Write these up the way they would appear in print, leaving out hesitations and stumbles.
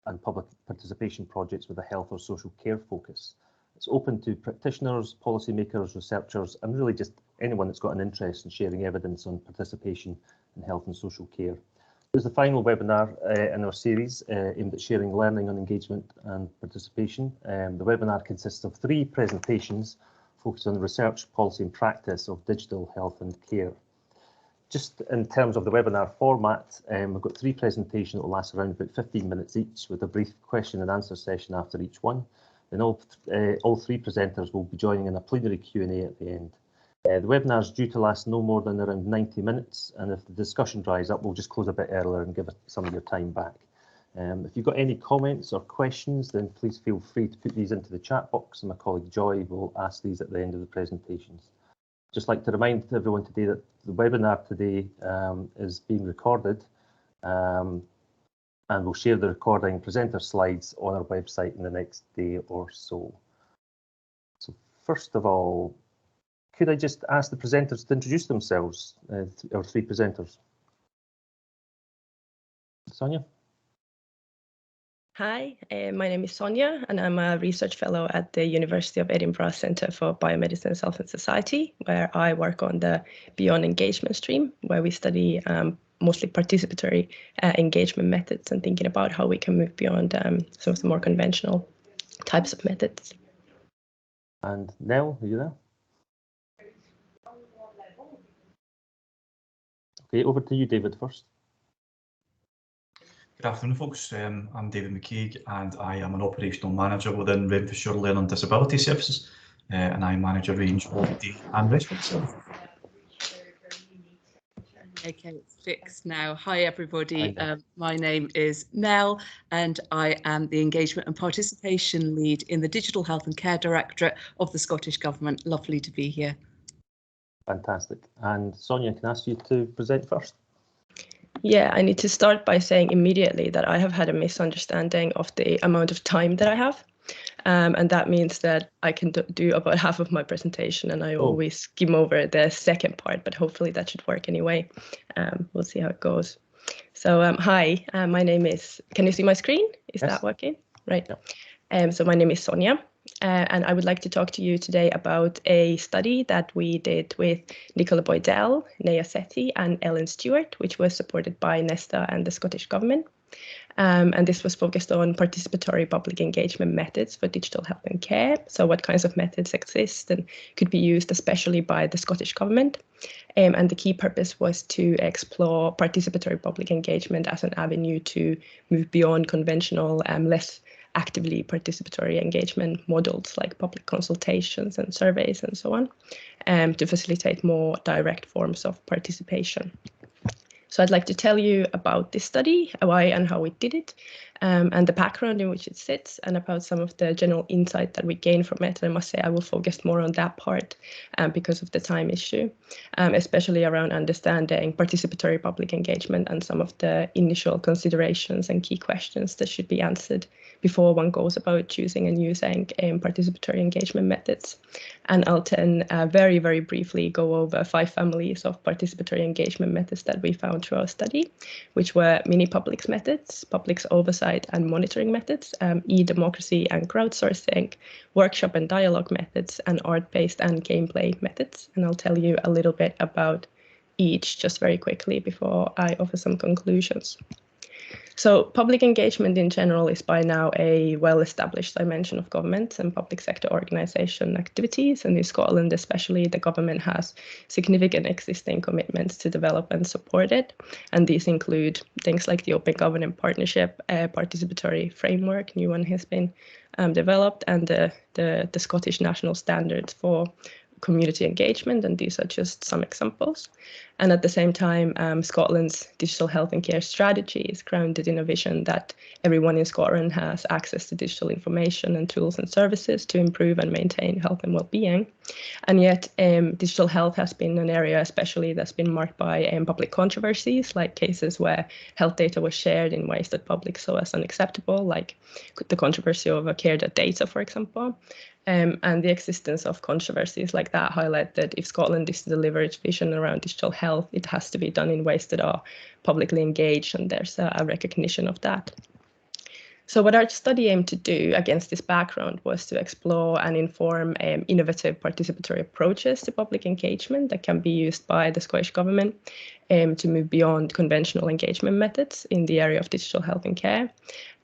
and public participation projects with a health or social care focus. It's open to practitioners, policymakers, researchers, and really just anyone that's got an interest in sharing evidence on participation in health and social care. It was the final webinar in our series aimed at sharing learning on engagement and participation. The webinar consists of 3 presentations focused on the research, policy and practice of digital health and care. Just in terms of the webinar format, we've got 3 presentations that will last around about 15 minutes each, with a brief question and answer session after each one. Then all 3 presenters will be joining in a plenary Q&A at the end. The webinar is due to last no more than around 90 minutes, and if the discussion dries up, we'll just close a bit earlier and give some of your time back. If you've got any comments or questions, then please feel free to put these into the chat box, and my colleague Joy will ask these at the end of the presentations. Just like to remind everyone today that the webinar today is being recorded, and we'll share the recording presenter slides on our website in the next day or so. So first of all, could I just ask the presenters to introduce themselves, our 3 presenters? Sonja? Hi, my name is Sonja, and I'm a research fellow at the University of Edinburgh Centre for Biomedicine, Health and Society, where I work on the Beyond Engagement stream, where we study mostly participatory engagement methods and thinking about how we can move beyond some of the more conventional types of methods. And Nel, are you there? Okay, over to you, David, first. Good afternoon, folks. I'm David McCaig, and I am an operational manager within Renfrewshire Learning Disability Services, and I manage a range of day and respite services. Okay, it's fixed now. Hi, everybody. My name is Nel, and I am the Engagement and Participation Lead in the Digital Health and Care Directorate of the Scottish Government. Lovely to be here. Fantastic. And Sonja, can I ask you to present first? Yeah, I need to start by saying immediately that I have had a misunderstanding of the amount of time that I have. And that means that I can do about half of my presentation, and I always skim over the second part, but hopefully that should work anyway. We'll see how it goes. So hi, my name is, can you see my screen? Is that working? Right. Yep. So my name is Sonja. And I would like to talk to you today about a study that we did with Nicola Boydell, Naya Sethi, and Ellen Stewart, which was supported by Nesta and the Scottish Government. And this was focused on participatory public engagement methods for digital health and care. So what kinds of methods exist and could be used especially by the Scottish Government. And the key purpose was to explore participatory public engagement as an avenue to move beyond conventional, less actively participatory engagement models like public consultations and surveys and so on, to facilitate more direct forms of participation. So I'd like to tell you about this study, why and how we did it, and the background in which it sits, and about some of the general insight that we gained from it. And I must say I will focus more on that part because of the time issue, especially around understanding participatory public engagement and some of the initial considerations and key questions that should be answered before one goes about choosing and using participatory engagement methods. And I'll then very, very briefly go over 5 families of participatory engagement methods that we found through our study, which were mini-publics methods, publics oversight and monitoring methods, e-democracy and crowdsourcing, workshop and dialogue methods, and art-based and gameplay methods. And I'll tell you a little bit about each just very quickly before I offer some conclusions. So public engagement in general is by now a well-established dimension of government and public sector organisation activities, and in Scotland especially, the government has significant existing commitments to develop and support it, and these include things like the Open Government Partnership, participatory framework, new one has been developed, and the Scottish National Standards for community engagement, and these are just some examples. And at the same time, Scotland's digital health and care strategy is grounded in a vision that everyone in Scotland has access to digital information and tools and services to improve and maintain health and well-being. And yet digital health has been an area especially that's been marked by public controversies, like cases where health data was shared in ways that public saw as unacceptable, like the controversy over care.data, for example. And the existence of controversies like that highlight that if Scotland is to deliver its vision around digital health, it has to be done in ways that are publicly engaged, and there's a recognition of that. So what our study aimed to do against this background was to explore and inform innovative participatory approaches to public engagement that can be used by the Scottish Government to move beyond conventional engagement methods in the area of digital health and care.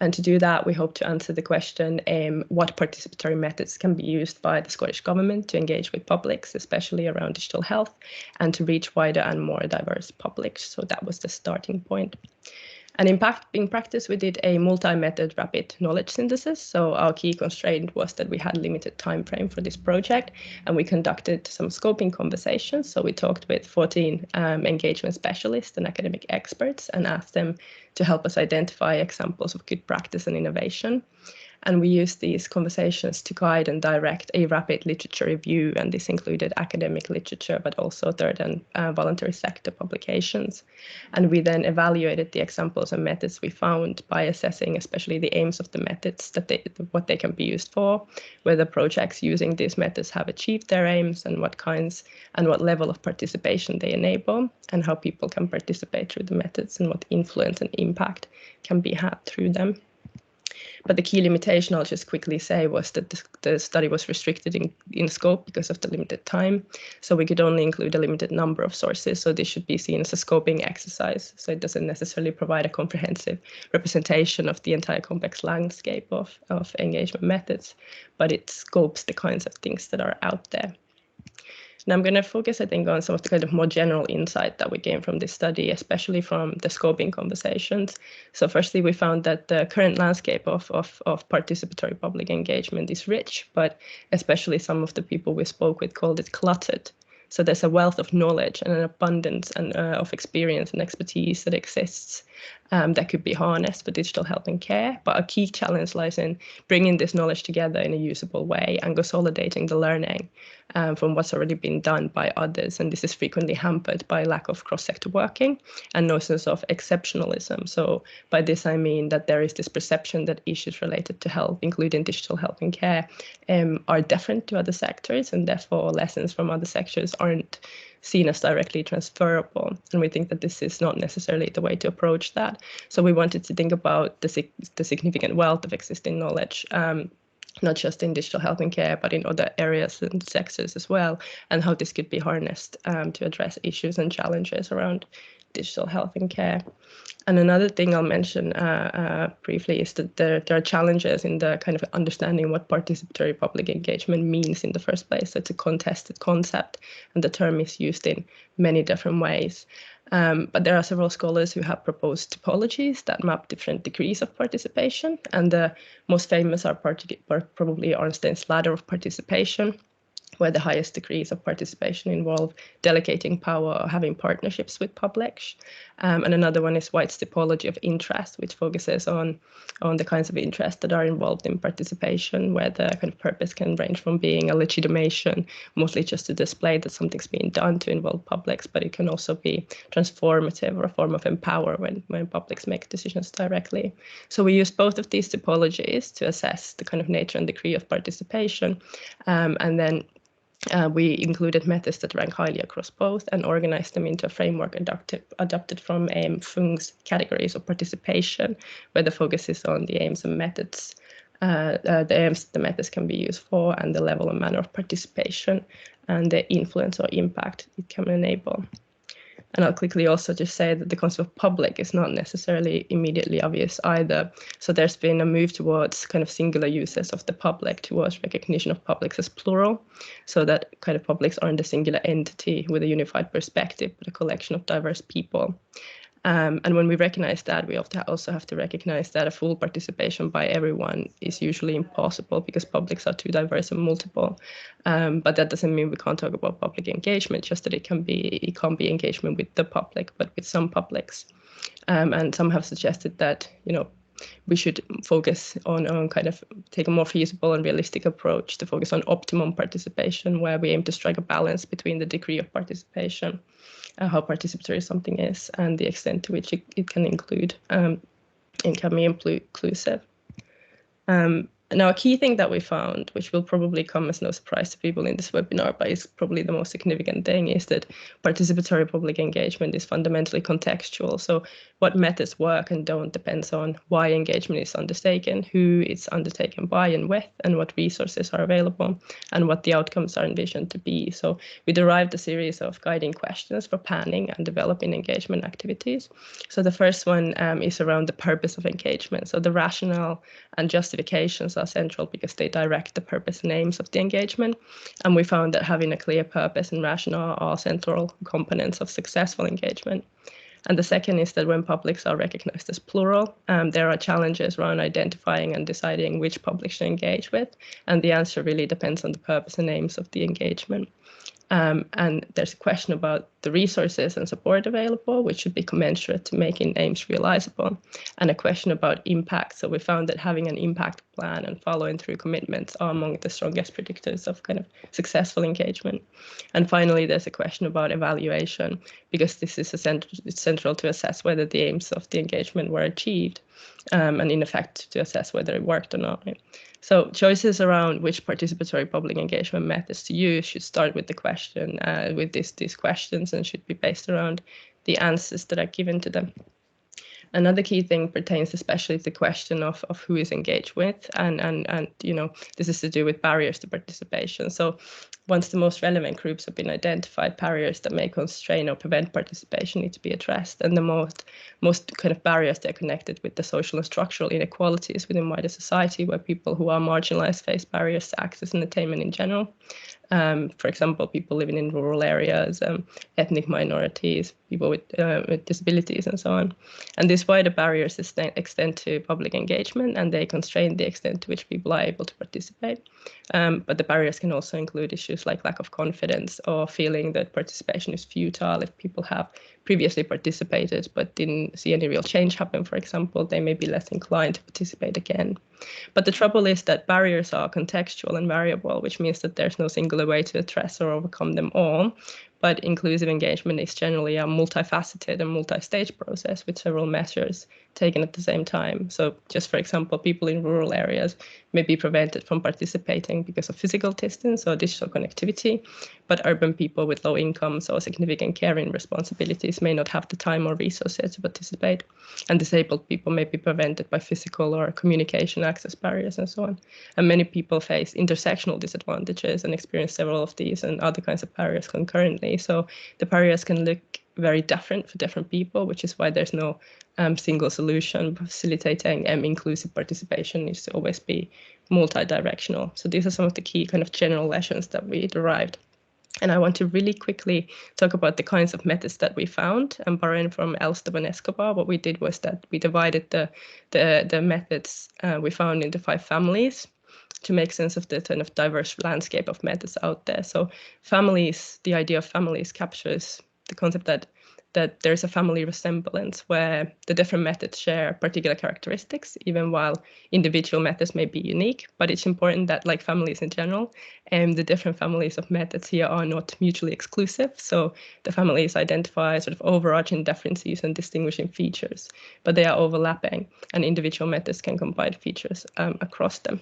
And to do that, we hope to answer the question, what participatory methods can be used by the Scottish Government to engage with publics, especially around digital health, and to reach wider and more diverse publics. So that was the starting point. And in practice, we did a multi-method rapid knowledge synthesis. So our key constraint was that we had limited time frame for this project, and we conducted some scoping conversations. So we talked with 14 engagement specialists and academic experts and asked them to help us identify examples of good practice and innovation. And we used these conversations to guide and direct a rapid literature review, and this included academic literature, but also third and voluntary sector publications. And we then evaluated the examples and methods we found by assessing especially the aims of the methods, what they can be used for, whether projects using these methods have achieved their aims, and what kinds and what level of participation they enable, and how people can participate through the methods, and what influence and impact can be had through them. But the key limitation, I'll just quickly say, was that the study was restricted in scope because of the limited time. So we could only include a limited number of sources. So this should be seen as a scoping exercise. So it doesn't necessarily provide a comprehensive representation of the entire complex landscape of engagement methods, but it scopes the kinds of things that are out there. And I'm going to focus, I think, on some of the kind of more general insight that we gained from this study, especially from the scoping conversations. So firstly, we found that the current landscape of participatory public engagement is rich, but especially some of the people we spoke with called it cluttered. So there's a wealth of knowledge and an abundance of experience and expertise that exists that could be harnessed for digital health and care. But a key challenge lies in bringing this knowledge together in a usable way and consolidating the learning from what's already been done by others. And this is frequently hampered by lack of cross-sector working and notions of exceptionalism. So by this, I mean that there is this perception that issues related to health, including digital health and care, are different to other sectors, and therefore lessons from other sectors aren't seen as directly transferable. And we think that this is not necessarily the way to approach that. So we wanted to think about the significant wealth of existing knowledge, not just in digital health and care, but in other areas and sectors as well, and how this could be harnessed to address issues and challenges around digital health and care. And another thing I'll mention briefly is that there are challenges in the kind of understanding what participatory public engagement means in the first place. So it's a contested concept, and the term is used in many different ways. But there are several scholars who have proposed typologies that map different degrees of participation, and the most famous are probably Ornstein's ladder of participation, where the highest degrees of participation involve delegating power or having partnerships with publics. And another one is White's typology of interest, which focuses on the kinds of interests that are involved in participation, where the kind of purpose can range from being a legitimation, mostly just to display that something's being done to involve publics, but it can also be transformative or a form of empower when publics make decisions directly. So we use both of these typologies to assess the kind of nature and degree of participation, and then we included methods that rank highly across both and organized them into a framework adapted from Fung's categories of participation, where the focus is on the aims and methods, the aims the methods can be used for, and the level and manner of participation, and the influence or impact it can enable. And I'll quickly also just say that the concept of public is not necessarily immediately obvious either. So there's been a move towards kind of singular uses of the public, towards recognition of publics as plural, so that kind of publics aren't a singular entity with a unified perspective, but a collection of diverse people. And when we recognize that, we also have to recognize that a full participation by everyone is usually impossible because publics are too diverse and multiple. But that doesn't mean we can't talk about public engagement, just that it can't be engagement with the public, but with some publics. And some have suggested that, we should focus on kind of take a more feasible and realistic approach to focus on optimum participation, where we aim to strike a balance between the degree of participation, how participatory something is, and the extent to which it can include and can be inclusive. Now, a key thing that we found, which will probably come as no surprise to people in this webinar, but is probably the most significant thing, is that participatory public engagement is fundamentally contextual. So what methods work and don't depends on why engagement is undertaken, who it's undertaken by and with, and what resources are available, and what the outcomes are envisioned to be. So we derived a series of guiding questions for planning and developing engagement activities. So the first one is around the purpose of engagement. So the rationale and justifications are central because they direct the purpose and aims of the engagement. And we found that having a clear purpose and rationale are central components of successful engagement. And the second is that when publics are recognized as plural, there are challenges around identifying and deciding which publics to engage with. And the answer really depends on the purpose and aims of the engagement. And there's a question about the resources and support available, which should be commensurate to making aims realizable, and a question about impact. So we found that having an impact plan and following through commitments are among the strongest predictors of kind of successful engagement. And finally, there's a question about evaluation, because this is it's central to assess whether the aims of the engagement were achieved, and in effect to assess whether it worked or not. So choices around which participatory public engagement methods to use should start with the question, with these questions, and should be based around the answers that are given to them. Another key thing pertains especially to the question of who is engaged with, and you know, this is to do with barriers to participation. So once the most relevant groups have been identified, barriers that may constrain or prevent participation need to be addressed. And the most kind of barriers that are connected with the social and structural inequalities within wider society, where people who are marginalized face barriers to access and attainment in general. For example, people living in rural areas, ethnic minorities, people with disabilities, and so on. And these wider barriers extend to public engagement, and they constrain the extent to which people are able to participate. But the barriers can also include issues like lack of confidence or feeling that participation is futile. If people have previously participated but didn't see any real change happen, for example, they may be less inclined to participate again. But the trouble is that barriers are contextual and variable, which means that there's no singular way to address or overcome them all. But inclusive engagement is generally a multifaceted and multi-stage process with several measures taken at the same time. So just for example, people in rural areas may be prevented from participating because of physical distance or digital connectivity, but urban people with low incomes or significant caring responsibilities may not have the time or resources to participate. And disabled people may be prevented by physical or communication access barriers and so on. And many people face intersectional disadvantages and experience several of these and other kinds of barriers concurrently. So the barriers can look very different for different people, which is why there's no single solution. Facilitating inclusive participation needs to always be multi-directional. So these are some of the key kind of general lessons that we derived. And I want to really quickly talk about the kinds of methods that we found. And borrowing from Elstad and Escobar, what we did was that we divided the methods we found into 5 families to make sense of the kind of diverse landscape of methods out there. So families, the idea of families captures the concept that there's a family resemblance where the different methods share particular characteristics, even while individual methods may be unique. But it's important that, like families in general, the different families of methods here are not mutually exclusive. So the families identify sort of overarching differences and distinguishing features, but they are overlapping, and individual methods can combine features across them.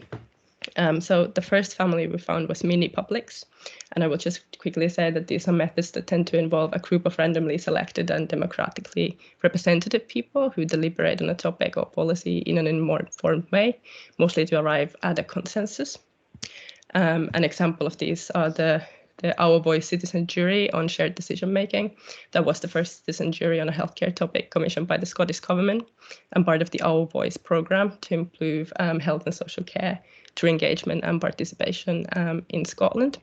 So the first family we found was mini publics, and I will just quickly say that these are methods that tend to involve a group of randomly selected and democratically representative people who deliberate on a topic or policy in an more informed way, mostly to arrive at a consensus. An example of these are the Our Voice citizen jury on shared decision making. That was the first citizen jury on a healthcare topic commissioned by the Scottish Government and part of the Our Voice programme to improve health and social care through engagement and participation in Scotland.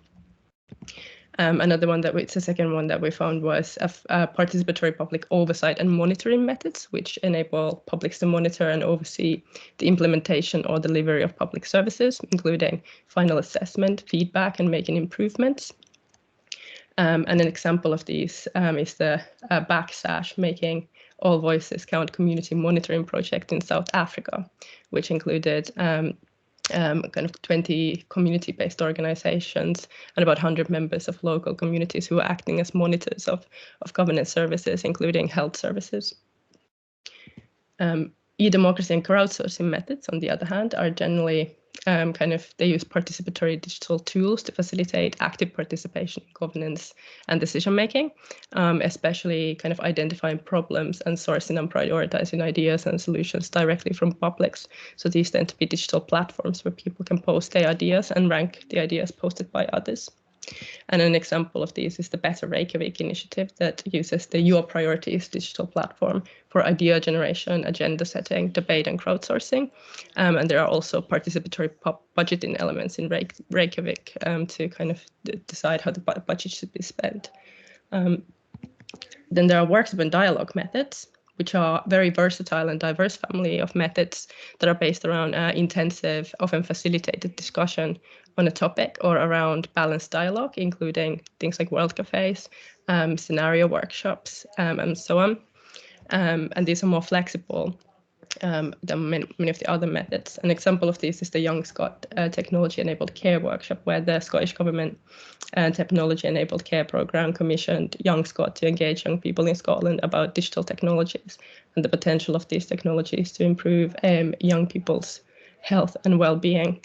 Another one it's the second one that we found was participatory public oversight and monitoring methods, which enable publics to monitor and oversee the implementation or delivery of public services, including final assessment, feedback, and making improvements. And an example of these is the Backsash Making All Voices Count community monitoring project in South Africa, which included kind of 20 community-based organizations and about 100 members of local communities who are acting as monitors of governance services, including health services. E-democracy and crowdsourcing methods, on the other hand, are generally They use participatory digital tools to facilitate active participation in governance and decision making, especially kind of identifying problems and sourcing and prioritizing ideas and solutions directly from publics. So these tend to be digital platforms where people can post their ideas and rank the ideas posted by others. And an example of these is the Better Reykjavik initiative that uses the Your Priorities digital platform for idea generation, agenda setting, debate and crowdsourcing. And there are also participatory budgeting elements in Reykjavik to kind of decide how the budget should be spent. Then there are workshop and dialogue methods, which are very versatile and diverse family of methods that are based around intensive, often facilitated discussion on a topic or around balanced dialogue, including things like world cafes, scenario workshops, and so on. And these are more flexible than many of the other methods. An example of this is the Young Scot Technology-Enabled Care Workshop, where the Scottish Government Technology-Enabled Care Programme commissioned Young Scot to engage young people in Scotland about digital technologies and the potential of these technologies to improve young people's health and well-being.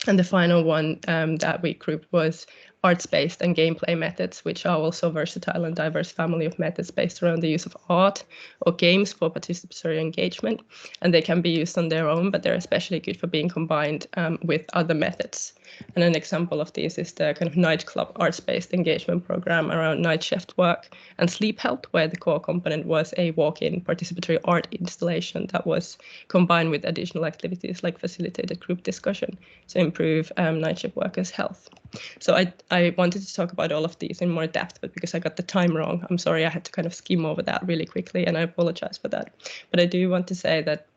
And the final one that we grouped was arts-based and gameplay methods, which are also versatile and diverse family of methods based around the use of art or games for participatory engagement. And they can be used on their own, but they're especially good for being combined with other methods. And an example of these is the kind of nightclub arts-based engagement program around night shift work and sleep health, where the core component was a walk-in participatory art installation that was combined with additional activities like facilitated group discussion to improve night shift workers' health. So I wanted to talk about all of these in more depth, but because I got the time wrong, I'm sorry, I had to kind of skim over that really quickly, and I apologize for that. But I do want to say that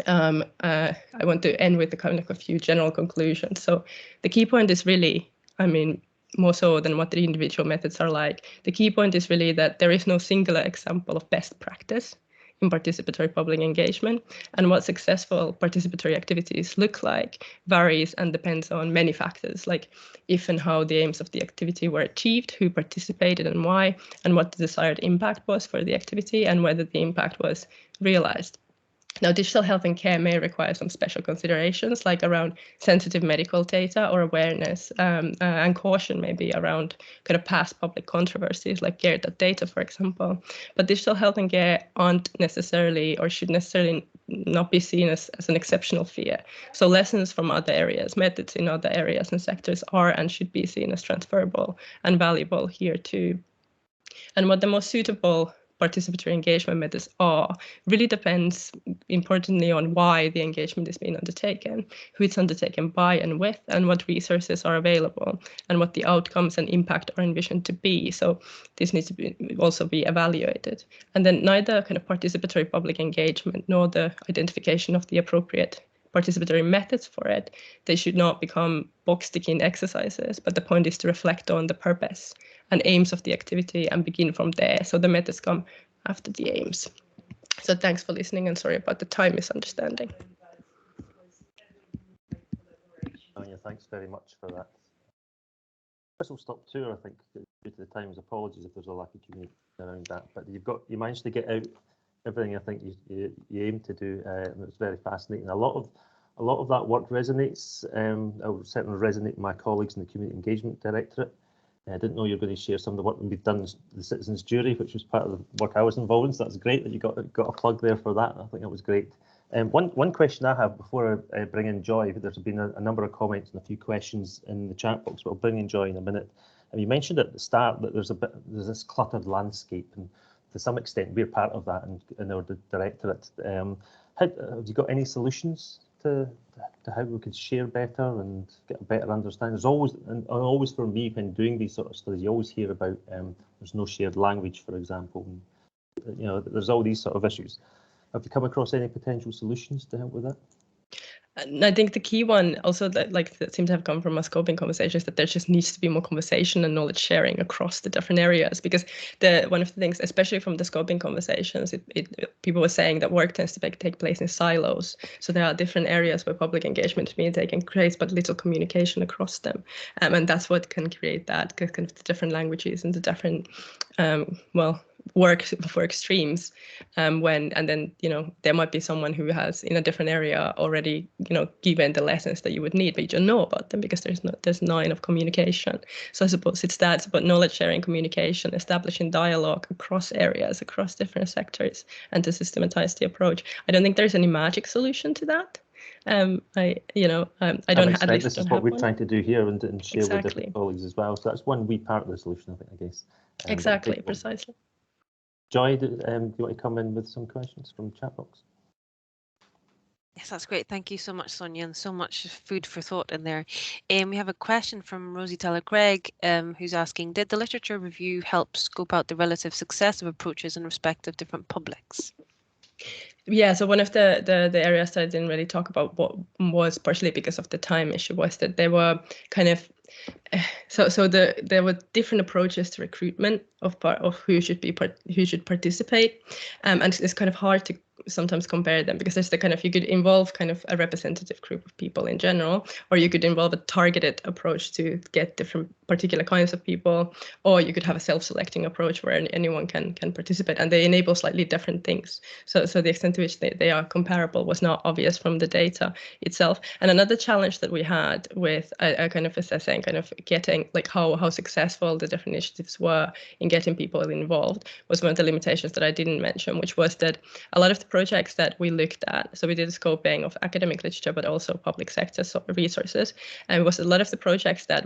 I want to end with a kind of a few general conclusions. So the key point is really, I mean, more so than what the individual methods are like, the key point is really that there is no singular example of best practice in participatory public engagement, and what successful participatory activities look like varies and depends on many factors, like if and how the aims of the activity were achieved, who participated and why, and what the desired impact was for the activity, and whether the impact was realized. Now, digital health and care may require some special considerations, like around sensitive medical data or awareness, and caution maybe around kind of past public controversies like care.data, for example. But digital health and care aren't necessarily or should necessarily not be seen as an exceptional fear. So lessons from other areas, methods in other areas and sectors are and should be seen as transferable and valuable here too. And what the most suitable participatory engagement methods are really depends importantly on why the engagement is being undertaken, who it's undertaken by and with, and what resources are available, and what the outcomes and impact are envisioned to be. So this needs to also be evaluated. And then neither kind of participatory public engagement nor the identification of the appropriate participatory methods for it, they should not become box-ticking exercises, but the point is to reflect on the purpose and aims of the activity and begin from there. So the methods come after the aims. So thanks for listening, and sorry about the time misunderstanding. Sonja, thanks very much for that. This will stop too, I think, due to the times. Apologies if there's a lack of communication around that, but you managed to get out everything I think you aim to do, and it's very fascinating. A lot of that work resonates. It will certainly resonate with my colleagues in the Community Engagement Directorate. I didn't know you were going to share some of the work we've done as the Citizens Jury, which was part of the work I was involved in. So that's great that you got a plug there for that. I think that was great. One question I have before I bring in Joy, there's been a number of comments and a few questions in the chat box, but I'll bring in Joy in a minute. And you mentioned at the start that there's this cluttered landscape, and to some extent we're part of that in our directorate. Have you got any solutions to how we could share better and get a better understanding? There's always for me when doing these sort of studies, you always hear about there's no shared language, for example. And, you know, there's all these sort of issues. Have you come across any potential solutions to help with that? And I think the key one also that seems to have come from our scoping conversations, that there just needs to be more conversation and knowledge sharing across the different areas, because one of the things, especially from the scoping conversations, people were saying that work tends to take place in silos. So there are different areas where public engagement is being taken place, but little communication across them. And that's what can create that kind of the different languages and the different, work for extremes, and then there might be someone who has in a different area already given the lessons that you would need, but you don't know about them because there's not enough communication. So I suppose it's about knowledge sharing, communication, establishing dialogue across areas, across different sectors, and to systematize the approach. I don't think there's any magic solution to that. I don't. At least this is what we're trying to do here and share with different colleagues as well. So that's one wee part of the solution, I guess. Exactly, precisely. Joy, do you want to come in with some questions from the chat box? Yes, that's great. Thank you so much, Sonja, and so much food for thought in there. We have a question from Rosie Teller-Craig, who's asking, did the literature review help scope out the relative success of approaches in respect of different publics? Yeah, so one of the areas that I didn't really talk about, what was partially because of the time issue, was that there were kind of there were different approaches to recruitment of who should participate, and it's kind of hard to sometimes compare them because there's the kind of, you could involve kind of a representative group of people in general, or you could involve a targeted approach to get different particular kinds of people, or you could have a self-selecting approach where anyone can participate, and they enable slightly different things. So the extent to which they are comparable was not obvious from the data itself. And another challenge that we had with a kind of assessing, kind of getting like how successful the different initiatives were in getting people involved was one of the limitations that I didn't mention, which was that a lot of the projects that we looked at, so we did a scoping of academic literature, but also public sector resources, and it was a lot of the projects that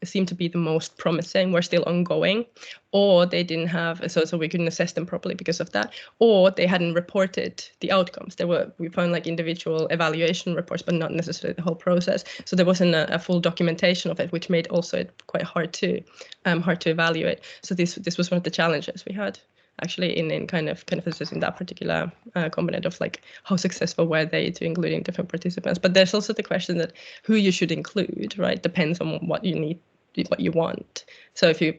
seemed to be the most promising were still ongoing, or they didn't have, so we couldn't assess them properly because of that, or they hadn't reported the outcomes. We found like individual evaluation reports, but not necessarily the whole process. So there wasn't a full documentation of it, which made also it quite hard to evaluate. So this was one of the challenges we had actually in kind of assessing that particular component of like how successful were they to including different participants. But there's also the question that who you should include, right, depends on what you need, what you want. So if you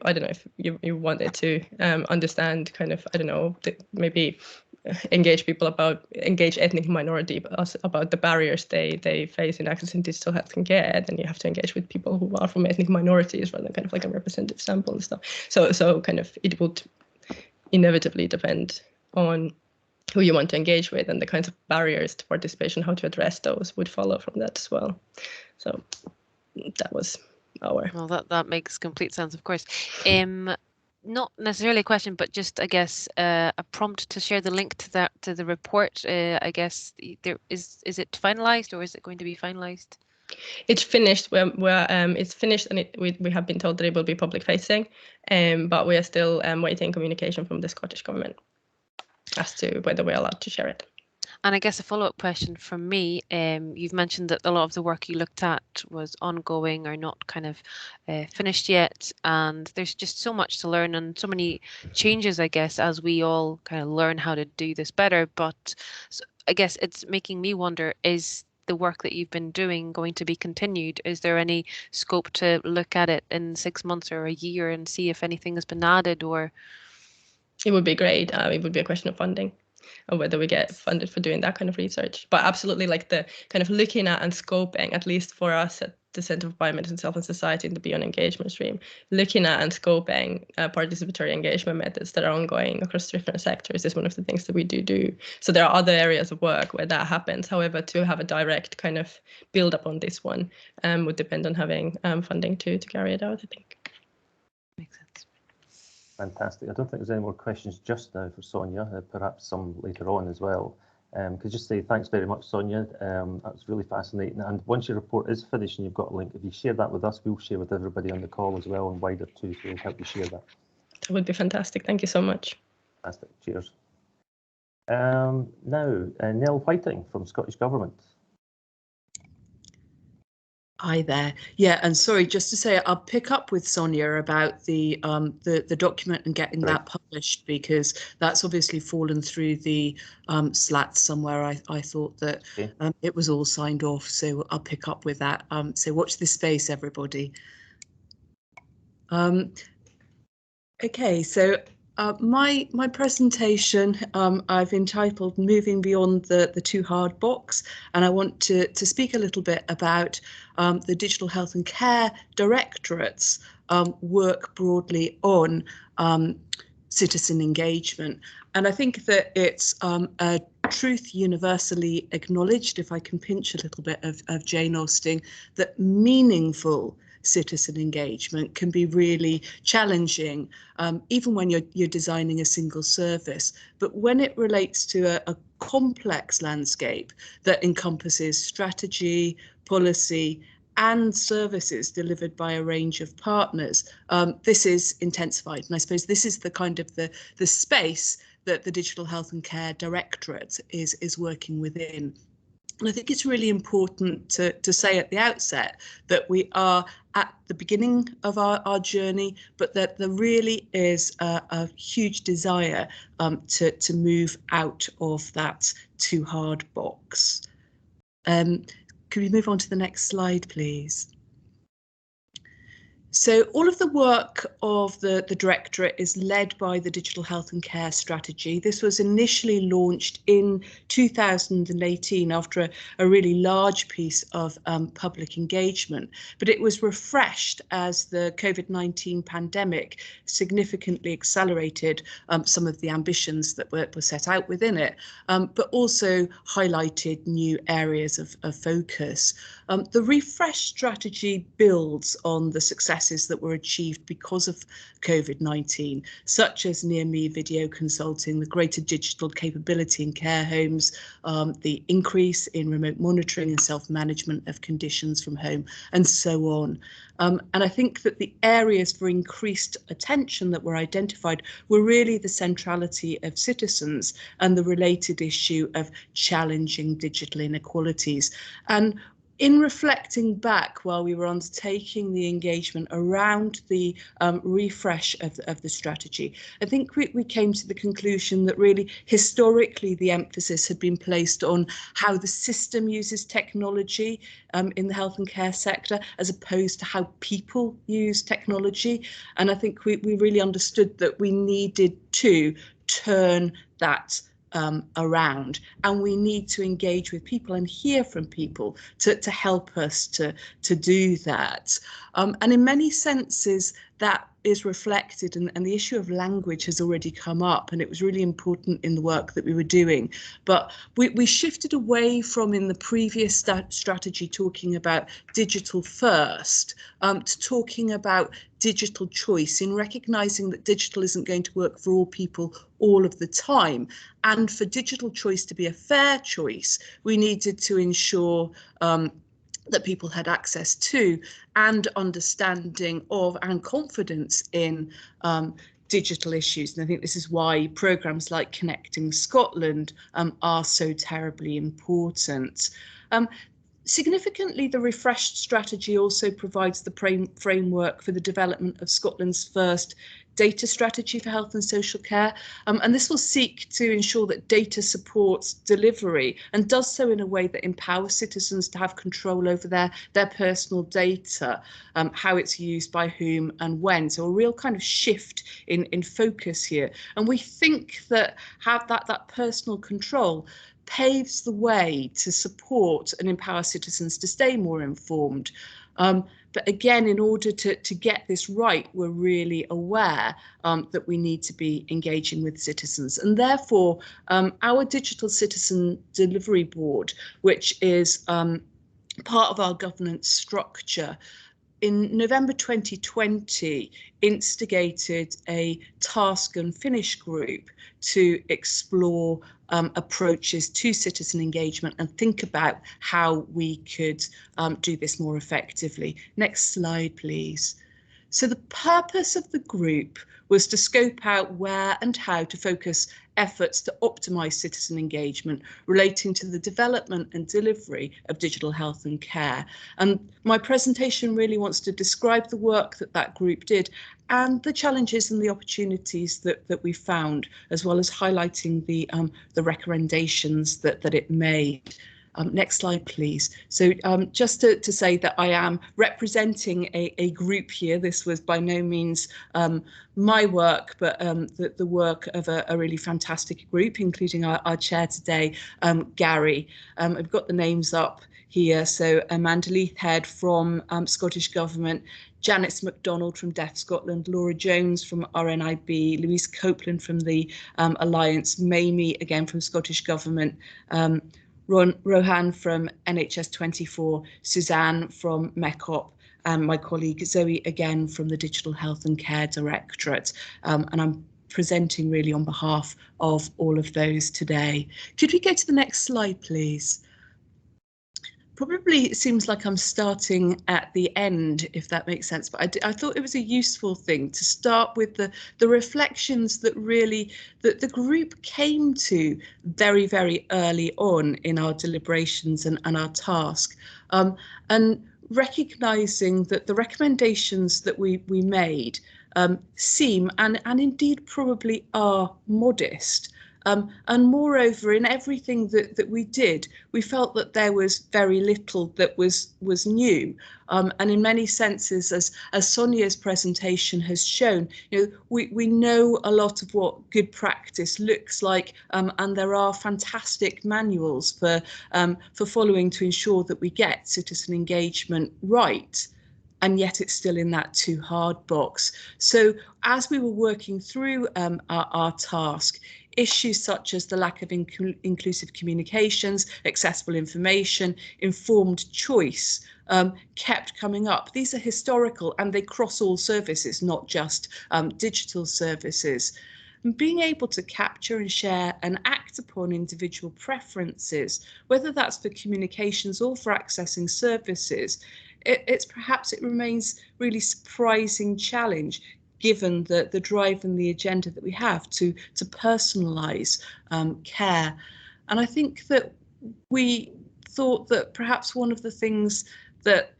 wanted to understand kind of, maybe engage ethnic minority about the barriers they face in accessing digital health and care, then you have to engage with people who are from ethnic minorities rather than kind of like a representative sample and stuff. So kind of it would inevitably depend on who you want to engage with, and the kinds of barriers to participation, how to address those would follow from that as well. So that was our... Well, that makes complete sense, of course. Not necessarily a question, but just, I guess, a prompt to share the link to the report. I guess is it finalized, or is it going to be finalized? It's finished. It's finished, and we have been told that it will be public facing, but we are still waiting communication from the Scottish Government as to whether we're allowed to share it. And I guess a follow-up question from me, you've mentioned that a lot of the work you looked at was ongoing or not kind of finished yet, and there's just so much to learn and so many changes, I guess, as we all kind of learn how to do this better. But I guess it's making me wonder, is the work that you've been doing going to be continued? Is there any scope to look at it in 6 months or a year and see if anything has been added? Or it would be great. It would be a question of funding and whether we get funded for doing that kind of research. But absolutely, like the kind of looking at and scoping, at least for us at the Centre for Biomedicine, Health and Society in the Beyond Engagement stream, looking at and scoping participatory engagement methods that are ongoing across different sectors is one of the things that we do. So there are other areas of work where that happens. However, to have a direct kind of build up on this one would depend on having funding to carry it out, I think. Makes sense. Fantastic. I don't think there's any more questions just now for Sonja, perhaps some later on as well. Could just say thanks very much, Sonja. That was really fascinating. And once your report is finished and you've got a link, if you share that with us, we'll share with everybody on the call as well and wider too, so we'll help you share that. That would be fantastic. Thank you so much. Fantastic. Cheers. Now, Nel Whiting from Scottish Government. Hi there. Yeah, and sorry, just to say, I'll pick up with Sonja about the document and getting that published, because that's obviously fallen through the slats somewhere. I thought that it was all signed off, so I'll pick up with that. So watch this space, everybody. Okay, so my presentation I've entitled Moving Beyond the Too Hard Box, and I want to speak a little bit about the Digital Health and Care Directorate's work broadly on citizen engagement. And I think that it's a truth universally acknowledged, if I can pinch a little bit of Jane Austen, that meaningful citizen engagement can be really challenging, even when you're designing a single service. But when it relates to a complex landscape that encompasses strategy, policy, and services delivered by a range of partners, this is intensified. And I suppose this is the kind of the space that the Digital Health and Care Directorate is working within. And I think it's really important to say at the outset that we are at the beginning of our journey, but that there really is a huge desire to move out of that too hard box. Could we move on to the next slide, please? So all of the work of the Directorate is led by the Digital Health and Care Strategy. This was initially launched in 2018 after a really large piece of public engagement, but it was refreshed as the COVID-19 pandemic significantly accelerated some of the ambitions that were set out within it, but also highlighted new areas of focus. The refresh strategy builds on the successes that were achieved because of COVID-19, such as near-me video consulting, the greater digital capability in care homes, the increase in remote monitoring and self-management of conditions from home, and so on. And I think that the areas for increased attention that were identified were really the centrality of citizens and the related issue of challenging digital inequalities. And in reflecting back while we were undertaking the engagement around the refresh of the strategy, I think we came to the conclusion that really historically the emphasis had been placed on how the system uses technology in the health and care sector as opposed to how people use technology. And I think we really understood that we needed to turn that around, and we need to engage with people and hear from people to help us to do that. And in many senses that is reflected, and the issue of language has already come up, and it was really important in the work that we were doing. But we shifted away from, in the previous strategy, talking about digital first to talking about digital choice, in recognising that digital isn't going to work for all people all of the time. And for digital choice to be a fair choice, we needed to ensure that people had access to and understanding of and confidence in digital issues. And I think this is why programmes like Connecting Scotland are so terribly important. Significantly, the refreshed strategy also provides the framework for the development of Scotland's first data strategy for health and social care, and this will seek to ensure that data supports delivery and does so in a way that empowers citizens to have control over their personal data, how it's used by whom and when. So a real kind of shift in focus here, and we think that have that personal control paves the way to support and empower citizens to stay more informed. But again, in order to get this right, we're really aware that we need to be engaging with citizens. And therefore, our Digital Citizen Delivery Board, which is part of our governance structure, in November 2020, instigated a task and finish group to explore approaches to citizen engagement and think about how we could do this more effectively. Next slide, please. So the purpose of the group was to scope out where and how to focus efforts to optimise citizen engagement relating to the development and delivery of digital health and care. And my presentation really wants to describe the work that group did and the challenges and the opportunities that we found, as well as highlighting the recommendations that it made. Next slide, please. So just to say that I am representing a group here. This was by no means my work, but the work of a really fantastic group, including our chair today, Gary. I've got the names up here. So Amanda Leithhead from Scottish Government, Janice MacDonald from Deaf Scotland, Laura Jones from RNIB, Louise Copeland from the Alliance, Mamie again from Scottish Government, Rohan from NHS 24, Suzanne from MECOP, and my colleague Zoe again from the Digital Health and Care Directorate. And I'm presenting really on behalf of all of those today. Could we go to the next slide, please? Probably it seems like I'm starting at the end, if that makes sense, but I thought it was a useful thing to start with the reflections that really that the group came to very, very early on in our deliberations and our task, and recognising that the recommendations that we made seem and indeed probably are modest. And moreover, in everything that we did, we felt that there was very little that was new. And in many senses, as Sonja's presentation has shown, we know a lot of what good practice looks like, and there are fantastic manuals for following to ensure that we get citizen engagement right. And yet it's still in that too hard box. So as we were working through our task, issues such as the lack of inclusive communications, accessible information, informed choice kept coming up. These are historical and they cross all services, not just digital services. And being able to capture and share and act upon individual preferences, whether that's for communications or for accessing services, it remains really surprising challenge given the drive and the agenda that we have to personalise care. And I think that we thought that perhaps one of the things that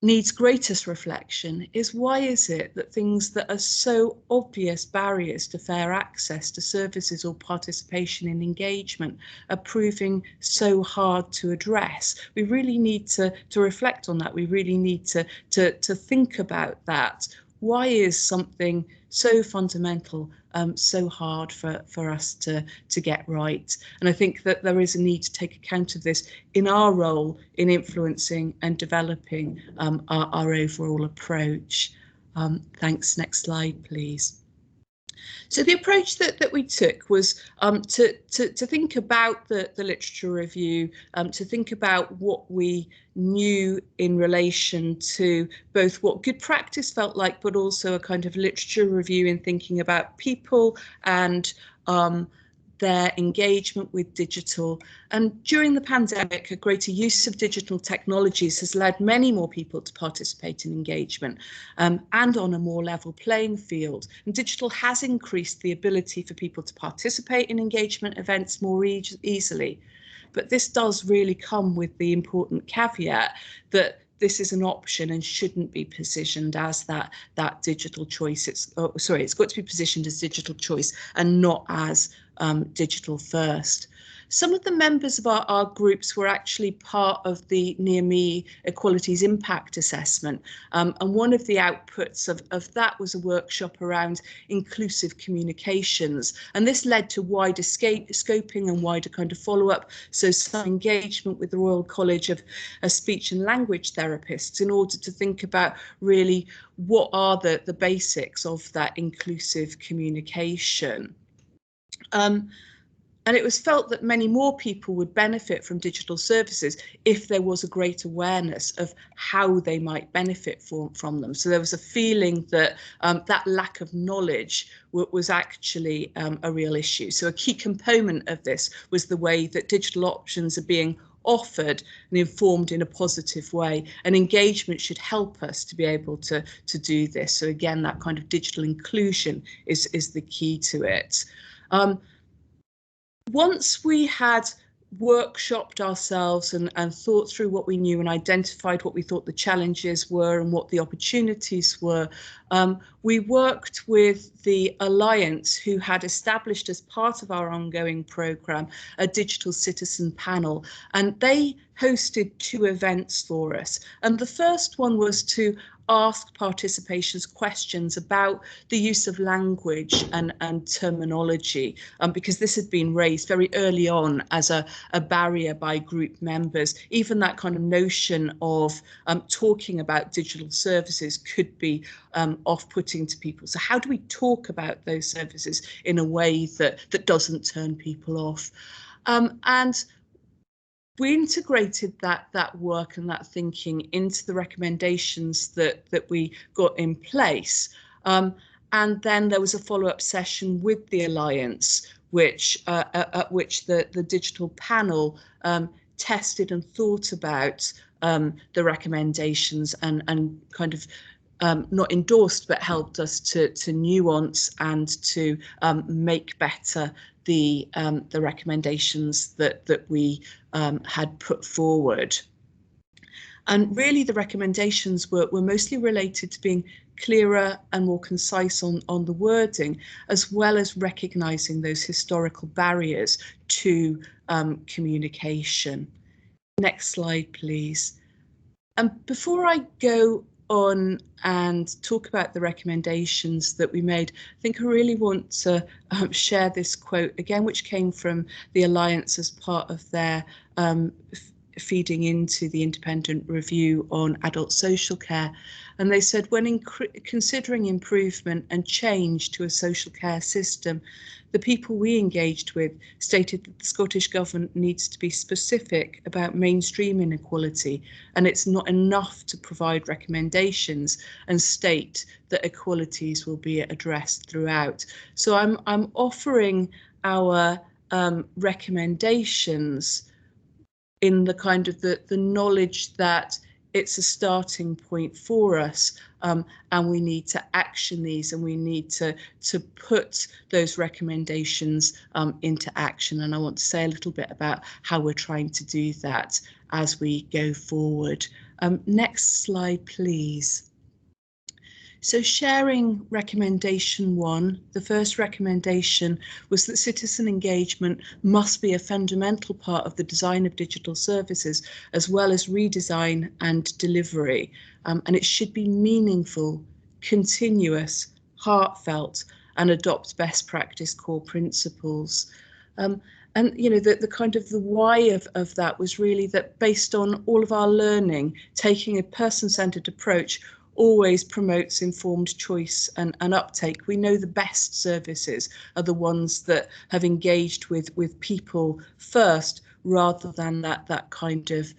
needs greatest reflection is why is it that things that are so obvious barriers to fair access to services or participation in engagement are proving so hard to address? We really need to reflect on that. We really need to think about that. Why is something so fundamental so hard for us to get right? And I think that there is a need to take account of this in our role in influencing and developing our overall approach. Thanks. Next slide, please. So the approach that we took was to think about the literature review, to think about what we knew in relation to both what good practice felt like, but also a kind of literature review in thinking about people and their engagement with digital. And during the pandemic, a greater use of digital technologies has led many more people to participate in engagement and on a more level playing field. And digital has increased the ability for people to participate in engagement events more easily. But this does really come with the important caveat that this is an option and shouldn't be positioned as that digital choice. It's got to be positioned as digital choice and not as digital first. Some of the members of our groups were actually part of the Near Me Equalities Impact Assessment, and one of the outputs of that was a workshop around inclusive communications, and this led to wider scoping and wider kind of follow-up, so some engagement with the Royal College of Speech and Language Therapists in order to think about really what are the basics of that inclusive communication. And it was felt that many more people would benefit from digital services if there was a great awareness of how they might benefit from them. So there was a feeling that that lack of knowledge was actually a real issue. So a key component of this was the way that digital options are being offered and informed in a positive way, and engagement should help us to be able to do this. So again, that kind of digital inclusion is the key to it. Once we had workshopped ourselves and thought through what we knew and identified what we thought the challenges were and what the opportunities were. We worked with the Alliance, who had established as part of our ongoing programme a digital citizen panel, and they hosted 2 events for us. And the first one was to ask participants questions about the use of language and terminology, because this had been raised very early on as a barrier by group members. Even that kind of notion of talking about digital services could be off-putting to people. So how do we talk about those services in a way that doesn't turn people off? And we integrated that work and that thinking into the recommendations that we got in place. And then there was a follow-up session with the Alliance, at which the digital panel tested and thought about the recommendations and kind of not endorsed, but helped us to nuance and to make better the recommendations that we had put forward. And really the recommendations were mostly related to being clearer and more concise on the wording, as well as recognising those historical barriers to communication. Next slide, please. And before I go on and talk about the recommendations that we made, I think I really want to share this quote again, which came from the Alliance as part of their feeding into the independent review on adult social care. And they said, when considering improvement and change to a social care system, the people we engaged with stated that the Scottish Government needs to be specific about mainstream inequality, and it's not enough to provide recommendations and state that equalities will be addressed throughout. So I'm offering our recommendations in the kind of the knowledge that it's a starting point for us, and we need to action these, and we need to put those recommendations into action. And I want to say a little bit about how we're trying to do that as we go forward. Next slide, please. So sharing recommendation 1, the first recommendation was that citizen engagement must be a fundamental part of the design of digital services, as well as redesign and delivery. And it should be meaningful, continuous, heartfelt, and adopt best practice core principles. And you know, the kind of the why of that was really that based on all of our learning, taking a person-centered approach always promotes informed choice and uptake. We know the best services are the ones that have engaged with people first, rather than that kind of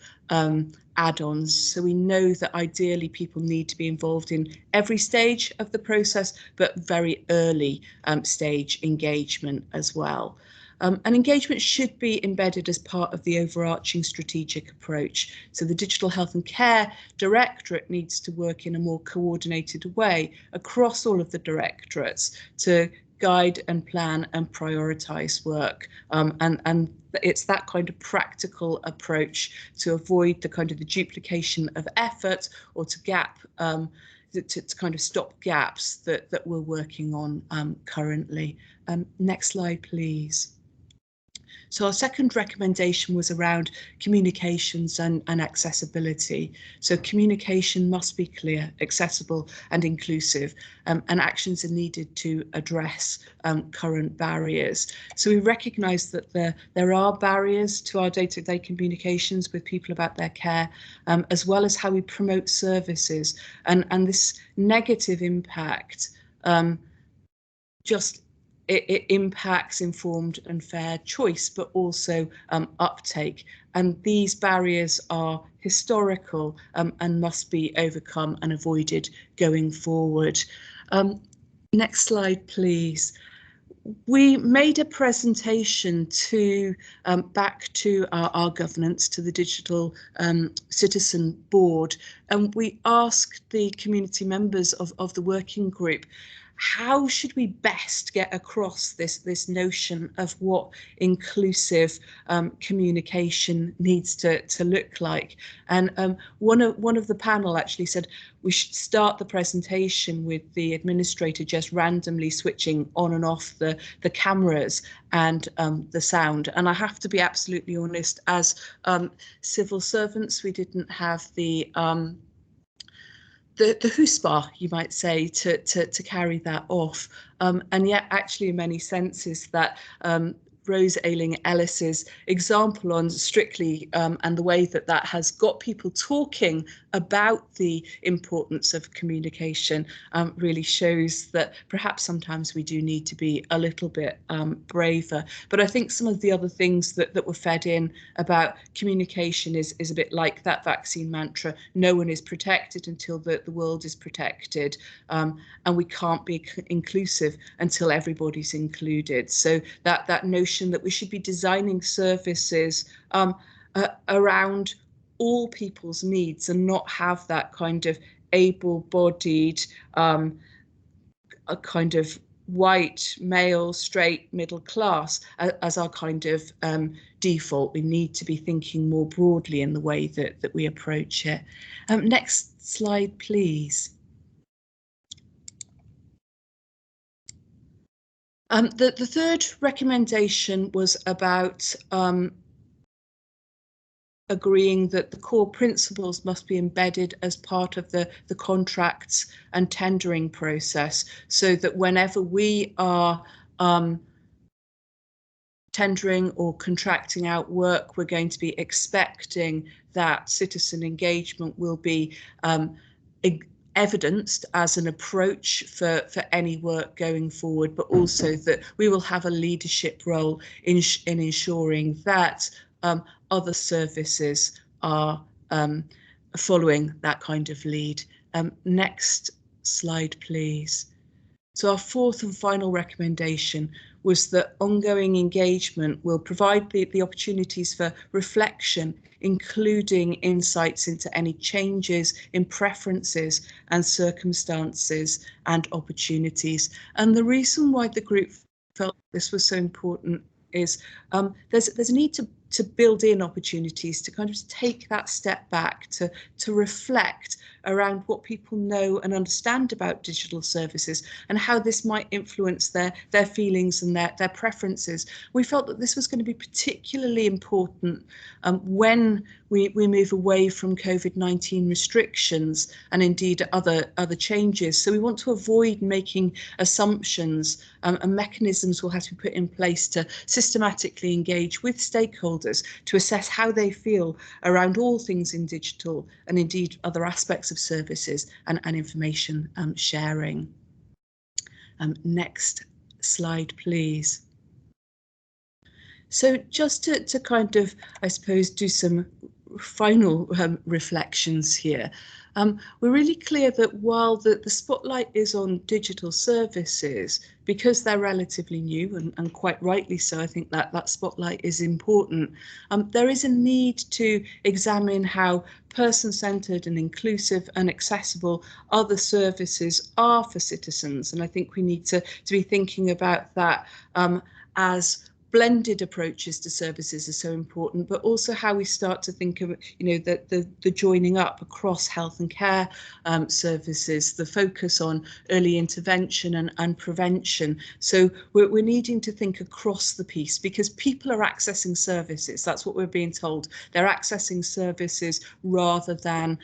add-ons. So we know that ideally people need to be involved in every stage of the process, but very early stage engagement as well. And engagement should be embedded as part of the overarching strategic approach. So the Digital Health and Care Directorate needs to work in a more coordinated way across all of the directorates to guide and plan and prioritise work. And it's that kind of practical approach to avoid the kind of the duplication of effort, or to kind of stop gaps that we're working on currently. Next slide, please. So our second recommendation was around communications and accessibility. So communication must be clear, accessible and inclusive, and actions are needed to address current barriers. So we recognise that there are barriers to our day-to-day communications with people about their care, as well as how we promote services, and this negative impact it impacts informed and fair choice, but also uptake. And these barriers are historical and must be overcome and avoided going forward. Next slide, please. We made a presentation back to our governance, to the Digital Citizen Board, and we asked the community members of the working group how should we best get across this notion of what inclusive communication needs to look like? And one of the panel actually said we should start the presentation with the administrator just randomly switching on and off the cameras and the sound. And I have to be absolutely honest, as civil servants, we didn't have the chutzpah, you might say, to carry that off. And yet, actually, in many senses, that Rose Ayling-Ellis's example on Strictly and the way that that has got people talking about the importance of communication really shows that perhaps sometimes we do need to be a little bit braver. But I think some of the other things that were fed in about communication is a bit like that vaccine mantra: no one is protected until the world is protected, and we can't be inclusive until everybody's included. So that notion that we should be designing services around all people's needs and not have that kind of able-bodied, a kind of white, male, straight, middle class as our kind of default. We need to be thinking more broadly in the way that we approach it. Next slide, please. The third recommendation was about agreeing that the core principles must be embedded as part of the contracts and tendering process, so that whenever we are tendering or contracting out work, we're going to be expecting that citizen engagement will be evidenced as an approach for any work going forward, but also that we will have a leadership role in ensuring that other services are following that kind of lead. Next slide, please. So our fourth and final recommendation was that ongoing engagement will provide the opportunities for reflection, including insights into any changes in preferences and circumstances and opportunities. And the reason why the group felt this was so important is there's a need to build in opportunities to kind of take that step back, to reflect around what people know and understand about digital services and how this might influence their feelings and their preferences. We felt that this was going to be particularly important when we move away from COVID-19 restrictions and indeed other changes. So we want to avoid making assumptions, and mechanisms will have to be put in place to systematically engage with stakeholders to assess how they feel around all things in digital and indeed other aspects of services and information sharing. Next slide, please. So just to kind of, I suppose, do some final reflections here. We're really clear that while the spotlight is on digital services, because they're relatively new and quite rightly so, I think that spotlight is important. There is a need to examine how person-centred and inclusive and accessible other services are for citizens. And I think we need to be thinking about that as blended approaches to services are so important, but also how we start to think of, the joining up across health and care services, the focus on early intervention and prevention. So we're needing to think across the piece, because people are accessing services. That's what we're being told. They're accessing services rather than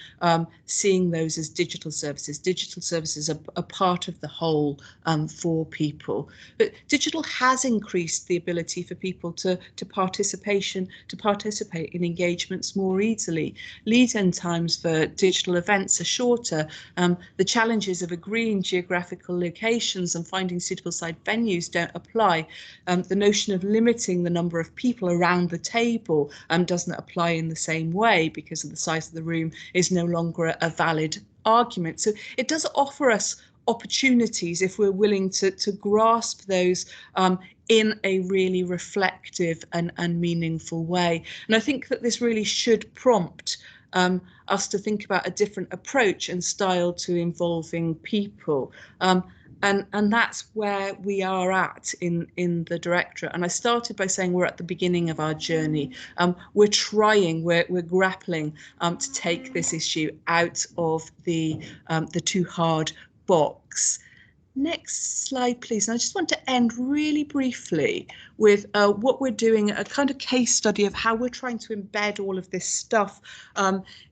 seeing those as digital services. Digital services are a part of the whole for people. But digital has increased the ability for people to participate in engagements more easily. Lead-in times for digital events are shorter. The challenges of agreeing geographical locations and finding suitable site venues don't apply. The notion of limiting the number of people around the table doesn't apply in the same way, because of the size of the room is no longer a valid argument. So it does offer us opportunities if we're willing to grasp those in a really reflective and meaningful way. And I think that this really should prompt us to think about a different approach and style to involving people. And that's where we are at in the directorate. And I started by saying we're at the beginning of our journey. We're trying, we're grappling to take this issue out of the too hard box. Next slide, please. And I just want to end really briefly with what we're doing, a kind of case study of how we're trying to embed all of this stuff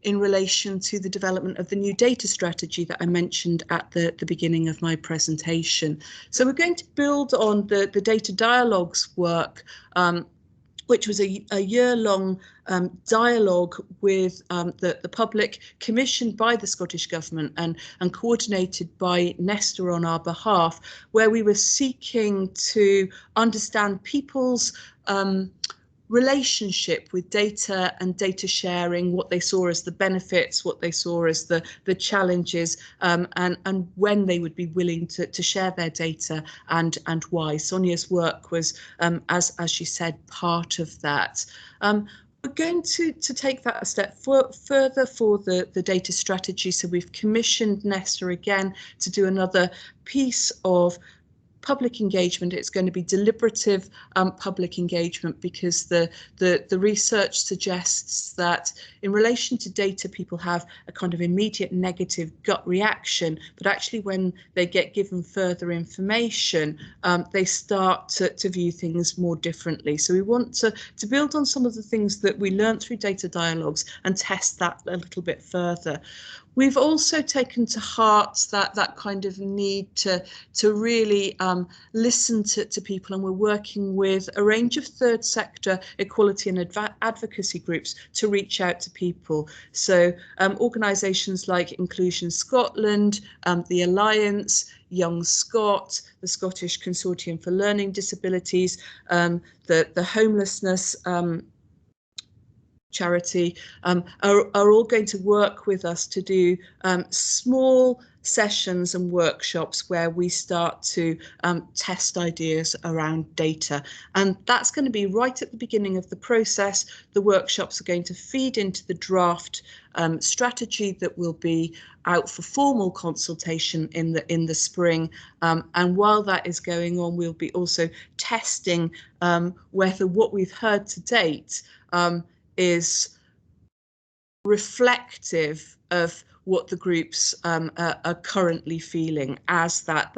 in relation to the development of the new data strategy that I mentioned at the beginning of my presentation. So we're going to build on the data dialogues work, which was a year-long dialogue with the public, commissioned by the Scottish Government and coordinated by Nesta on our behalf, where we were seeking to understand people's relationship with data and data sharing, what they saw as the benefits, what they saw as the challenges, and when they would be willing to share their data and why. Sonja's work was, as she said, part of that. We're going to take that a step further for the data strategy. So we've commissioned Nesta again to do another piece of public engagement. It's going to be deliberative public engagement, because the research suggests that in relation to data, people have a kind of immediate negative gut reaction, but actually when they get given further information, they start to view things more differently. So we want to build on some of the things that we learned through data dialogues and test that a little bit further. We've also taken to heart that kind of need to really listen to people, and we're working with a range of third sector equality and advocacy groups to reach out to people. So organisations like Inclusion Scotland, the Alliance, Young Scot, the Scottish Consortium for Learning Disabilities, the homelessness charity are all going to work with us to do small sessions and workshops where we start to test ideas around data. And that's going to be right at the beginning of the process. The workshops are going to feed into the draft strategy that will be out for formal consultation in the spring. And while that is going on, we'll be also testing whether what we've heard to date is reflective of what the groups are currently feeling as that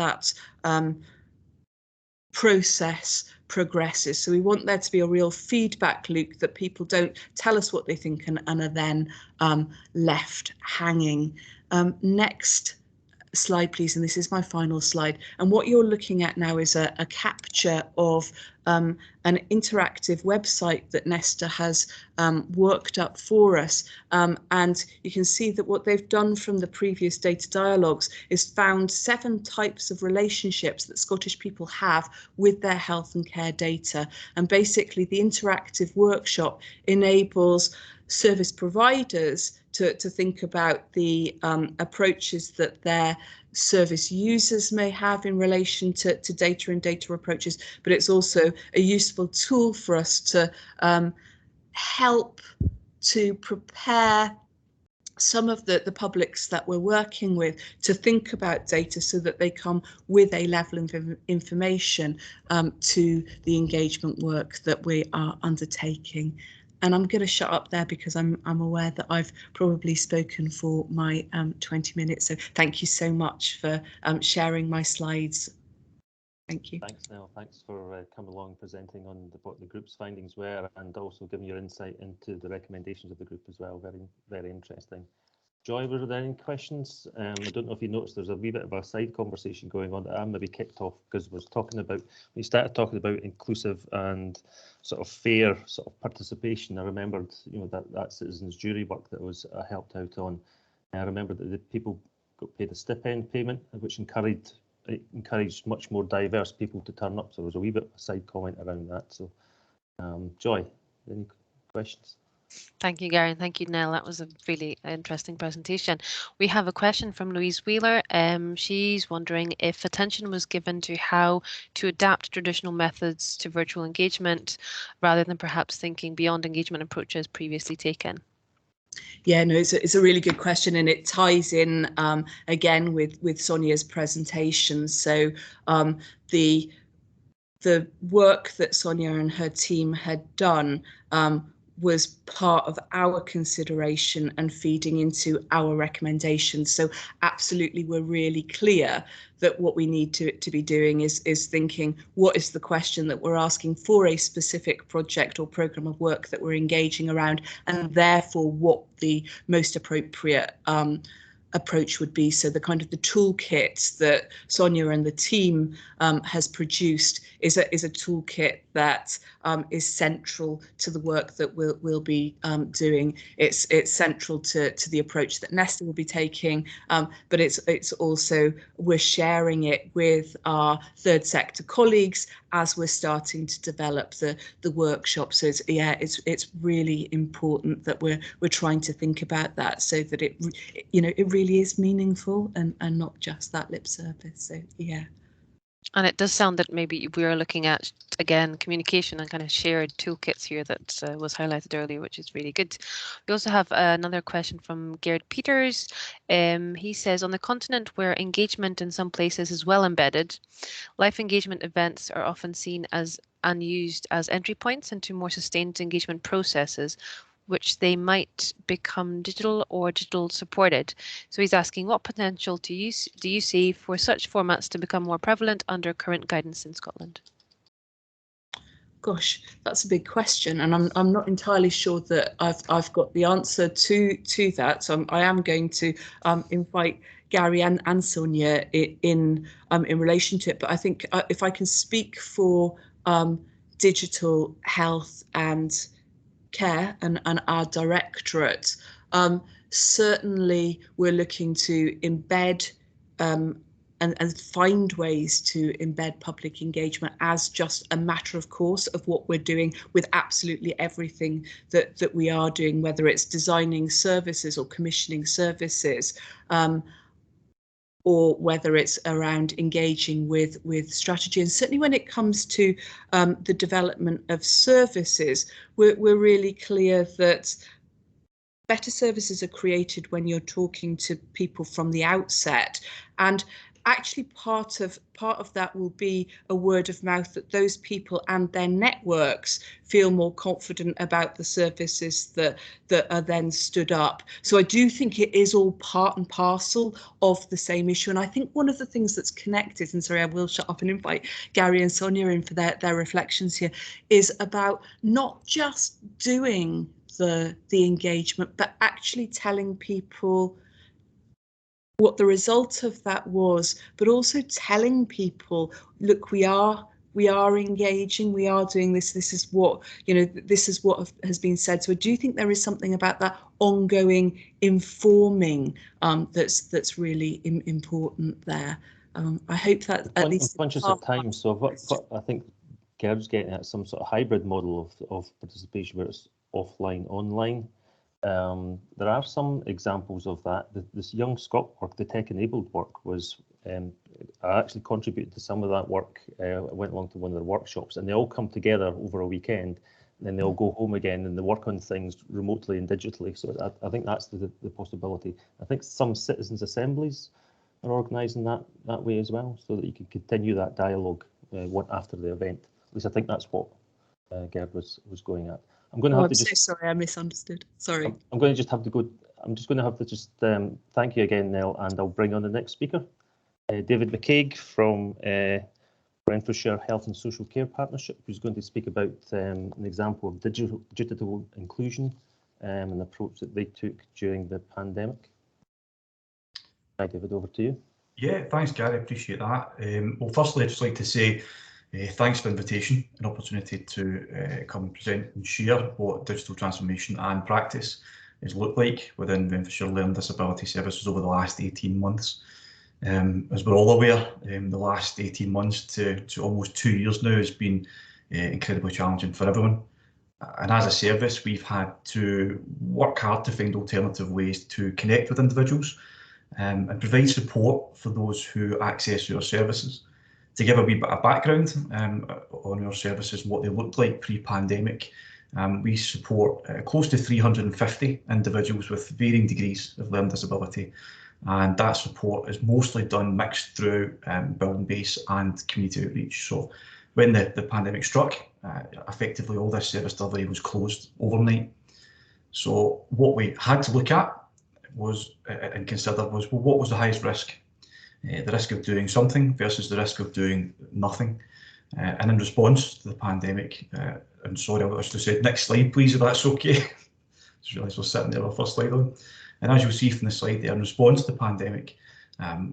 process progresses. So we want there to be a real feedback loop, that people don't tell us what they think and are then left hanging. Next slide, please. And this is my final slide. And what you're looking at now is a capture of an interactive website that Nesta has worked up for us. And you can see that what they've done from the previous data dialogues is found 7 types of relationships that Scottish people have with their health and care data. And basically the interactive workshop enables service providers to think about the approaches that their service users may have in relation to data and data approaches, but it's also a useful tool for us to help to prepare some of the publics that we're working with to think about data, so that they come with a level of information to the engagement work that we are undertaking. And I'm going to shut up there because I'm aware that I've probably spoken for my 20 minutes. So thank you so much for sharing my slides. Thank you. Thanks, Nel. Thanks for coming along, presenting on what the group's findings were, and also giving your insight into the recommendations of the group as well. Very, very interesting. Joy, were there any questions? I don't know if you noticed there's a wee bit of a side conversation going on that I maybe kicked off, because we was talking about, we started talking about inclusive and sort of fair sort of participation. I remembered, you know, that citizens jury work that was helped out on. I remember that the people got paid a stipend payment, which encouraged much more diverse people to turn up. So there was a wee bit of a side comment around that. So, Joy, any questions? Thank you, Gary, and thank you, Nel. That was a really interesting presentation. We have a question from Louise Wheeler. She's wondering if attention was given to how to adapt traditional methods to virtual engagement, rather than perhaps thinking beyond engagement approaches previously taken. Yeah, no, it's a really good question, and it ties in again with Sonja's presentation. So the work that Sonja and her team had done was part of our consideration and feeding into our recommendations. So absolutely, we're really clear that what we need to be doing is thinking, what is the question that we're asking for a specific project or programme of work that we're engaging around, and therefore what the most appropriate approach would be. So the kind of the toolkit that Sonja and the team has produced is a toolkit that is central to the work that we'll be doing. It's central to the approach that Nesta will be taking, but it's also, we're sharing it with our third sector colleagues as we're starting to develop the workshop. So it's really important that we're trying to think about that, so that it really is meaningful and not just that lip service. So yeah. And it does sound that maybe we are looking at, again, communication and kind of shared toolkits here that was highlighted earlier, which is really good. We also have another question from Gerd Peters. He says, on the continent where engagement in some places is well embedded, life engagement events are often seen as and used as entry points into more sustained engagement processes, which they might become digital or digital supported. So he's asking, what potential do you see for such formats to become more prevalent under current guidance in Scotland? Gosh, that's a big question, and I'm not entirely sure that I've got the answer to that. So I am going to invite Gary and Sonja in relation to it. But I think if I can speak for digital health and care and our directorate, certainly we're looking to embed and find ways to embed public engagement as just a matter of course of what we're doing with absolutely everything that we are doing, whether it's designing services or commissioning services, or whether it's around engaging with strategy. And certainly when it comes to the development of services, we're really clear that better services are created when you're talking to people from the outset. And actually part of that will be a word of mouth, that those people and their networks feel more confident about the services that are then stood up. So I do think it is all part and parcel of the same issue. And I think one of the things that's connected, and sorry, I will shut up and invite Gary and Sonja in for their reflections here, is about not just doing the engagement, but actually telling people what the result of that was, but also telling people, look, we are engaging, we are doing this, this is what has been said. So I do think there is something about that ongoing informing that's really important there. I hope that at least I'm conscious of time, so I think Gerd's getting at some sort of hybrid model of participation where it's offline, online. There are some examples of that. This Young Scot work, the tech-enabled work, was I actually contributed to some of that work. I went along to one of their workshops, and they all come together over a weekend, and then they all go home again, and they work on things remotely and digitally. So I think that's the possibility. I think some citizens' assemblies are organising that way as well, so that you can continue that dialogue after the event. At least I think that's what Gerd was going at. I'm going to have to so sorry, I misunderstood. Sorry. I'm going to just have to go. I'm just going to have to thank you again, Nel, and I'll bring on the next speaker, David McCaig from Renfrewshire Health and Social Care Partnership, who's going to speak about an example of digital inclusion and an approach that they took during the pandemic. Hi, David, over to you. Yeah, thanks, Gary. I appreciate that. Well, firstly, I'd just like to say thanks for the invitation, an opportunity to come and present and share what digital transformation and practice has looked like within Renfrewshire Learning Disability Services over the last 18 months. As we're all aware, the last 18 months to almost 2 years now has been incredibly challenging for everyone. And as a service, we've had to work hard to find alternative ways to connect with individuals and provide support for those who access our services. To give a wee bit of background on our services and what they looked like pre-pandemic, We support close to 350 individuals with varying degrees of learning disability, and that support is mostly done mixed through building base and community outreach. So when the pandemic struck, effectively all this service delivery was closed overnight. So what we had to look at was and consider was, well, what was the highest risk? The risk of doing something versus the risk of doing nothing. And in response to the pandemic, and sorry, I should have said next slide, please, if that's okay. Just realised we're sitting there with our first slide on. And as you'll see from the slide there, in response to the pandemic,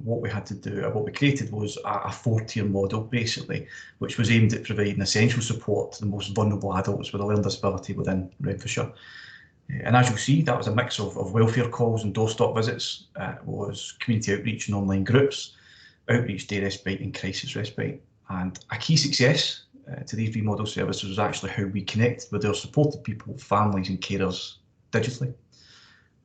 what we had to do, what we created was a 4-tier model, basically, which was aimed at providing essential support to the most vulnerable adults with a learning disability within Renfrewshire. And as you'll see, that was a mix of welfare calls and doorstop visits, was community outreach and online groups, outreach day respite and crisis respite. And a key success to these remodel services was actually how we connected with our supported people, families and carers digitally.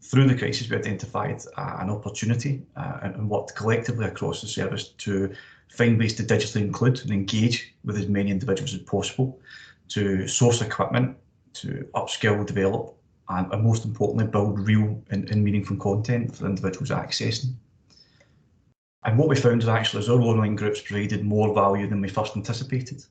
Through the crisis, we identified an opportunity and worked collectively across the service to find ways to digitally include and engage with as many individuals as possible, to source equipment, to upskill, develop, and most importantly, build real and meaningful content for individuals accessing. And what we found is actually as our online groups provided more value than we first anticipated.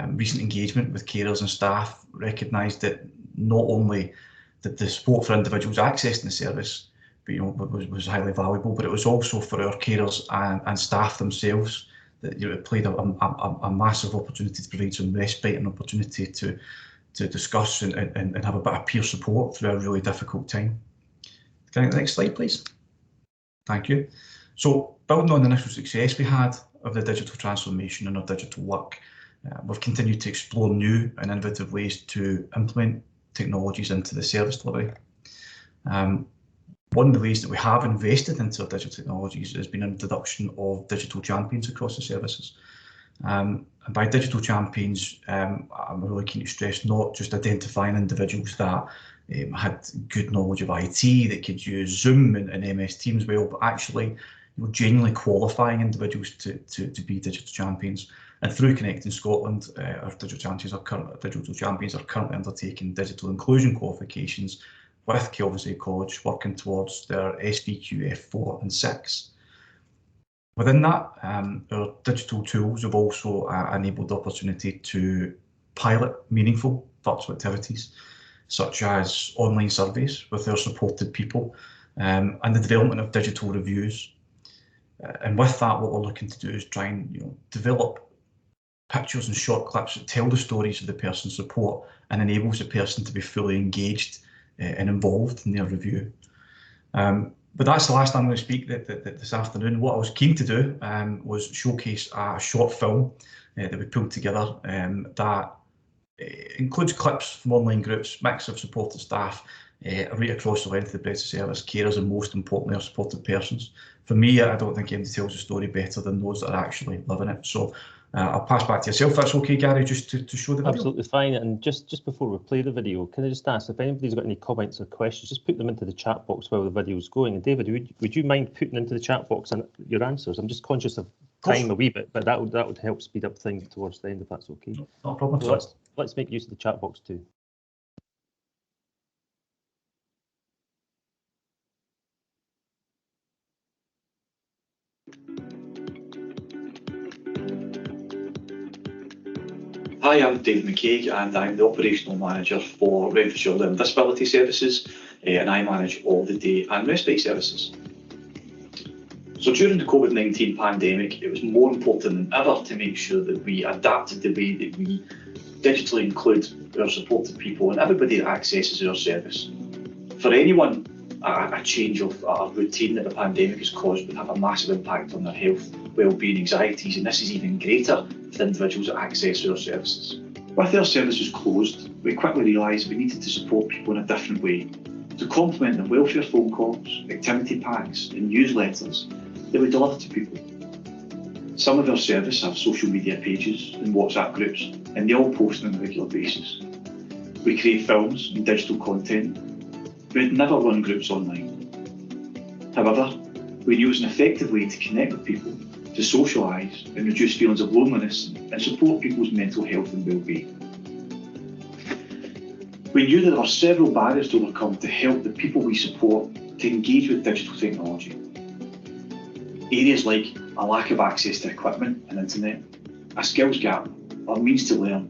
Recent engagement with carers and staff recognised that not only did the support for individuals accessing the service was highly valuable, but it was also for our carers and staff themselves that it played a massive opportunity to provide some respite and opportunity to discuss and have a bit of peer support through a really difficult time. Can I get the next slide, please? Thank you. So building on the initial success we had of the digital transformation and our digital work, we've continued to explore new and innovative ways to implement technologies into the service delivery. One of the ways that we have invested into our digital technologies has been an introduction of digital champions across the services. And by digital champions, I'm really keen to stress not just identifying individuals that had good knowledge of IT, that could use Zoom and MS Teams well, but actually genuinely qualifying individuals to be digital champions. And through Connecting Scotland, our digital champions are currently undertaking digital inclusion qualifications with Oversight College, working towards their SVQ F4 and 6. Within that, our digital tools have also enabled the opportunity to pilot meaningful virtual activities, such as online surveys with our supported people, and the development of digital reviews. And with that, what we're looking to do is try and develop pictures and short clips that tell the stories of the person's support and enables the person to be fully engaged and involved in their review. But that's the last time I'm going to speak this afternoon. What I was keen to do was showcase a short film that we pulled together that includes clips from online groups, mix of supported staff, right across the length of the breadth of service, carers, and most importantly, our supported persons. For me, I don't think anybody tells the story better than those that are actually living it. So I'll pass back to yourself. That's okay, Gary, just to show the video. Absolutely fine. And just before we play the video, can I just ask if anybody's got any comments or questions, just put them into the chat box while the video is going. And David, would you mind putting into the chat box and your answers? I'm just conscious of time a wee bit, but that would help speed up things towards the end, if that's okay. Not a problem. So let's make use of the chat box too. Hi, I'm Dave McCaig and I'm the Operational Manager for Renfrewshire Learning Disability Services, and I manage all the day and respite services. So during the COVID-19 pandemic, it was more important than ever to make sure that we adapted the way that we digitally include our supported people and everybody that accesses our service. For anyone, a change of a routine that the pandemic has caused would have a massive impact on their health, well-being, anxieties, and this is even greater for individuals that access our services. With our services closed, we quickly realised we needed to support people in a different way, to complement the welfare phone calls, activity packs and newsletters that we deliver to people. Some of our service have social media pages and WhatsApp groups, and they all post on a regular basis. We create films and digital content. We'd never run groups online. However, we knew it was an effective way to connect with people, to socialise and reduce feelings of loneliness and support people's mental health and well-being. We knew that there were several barriers to overcome to help the people we support to engage with digital technology. Areas like a lack of access to equipment and internet, a skills gap, or means to learn,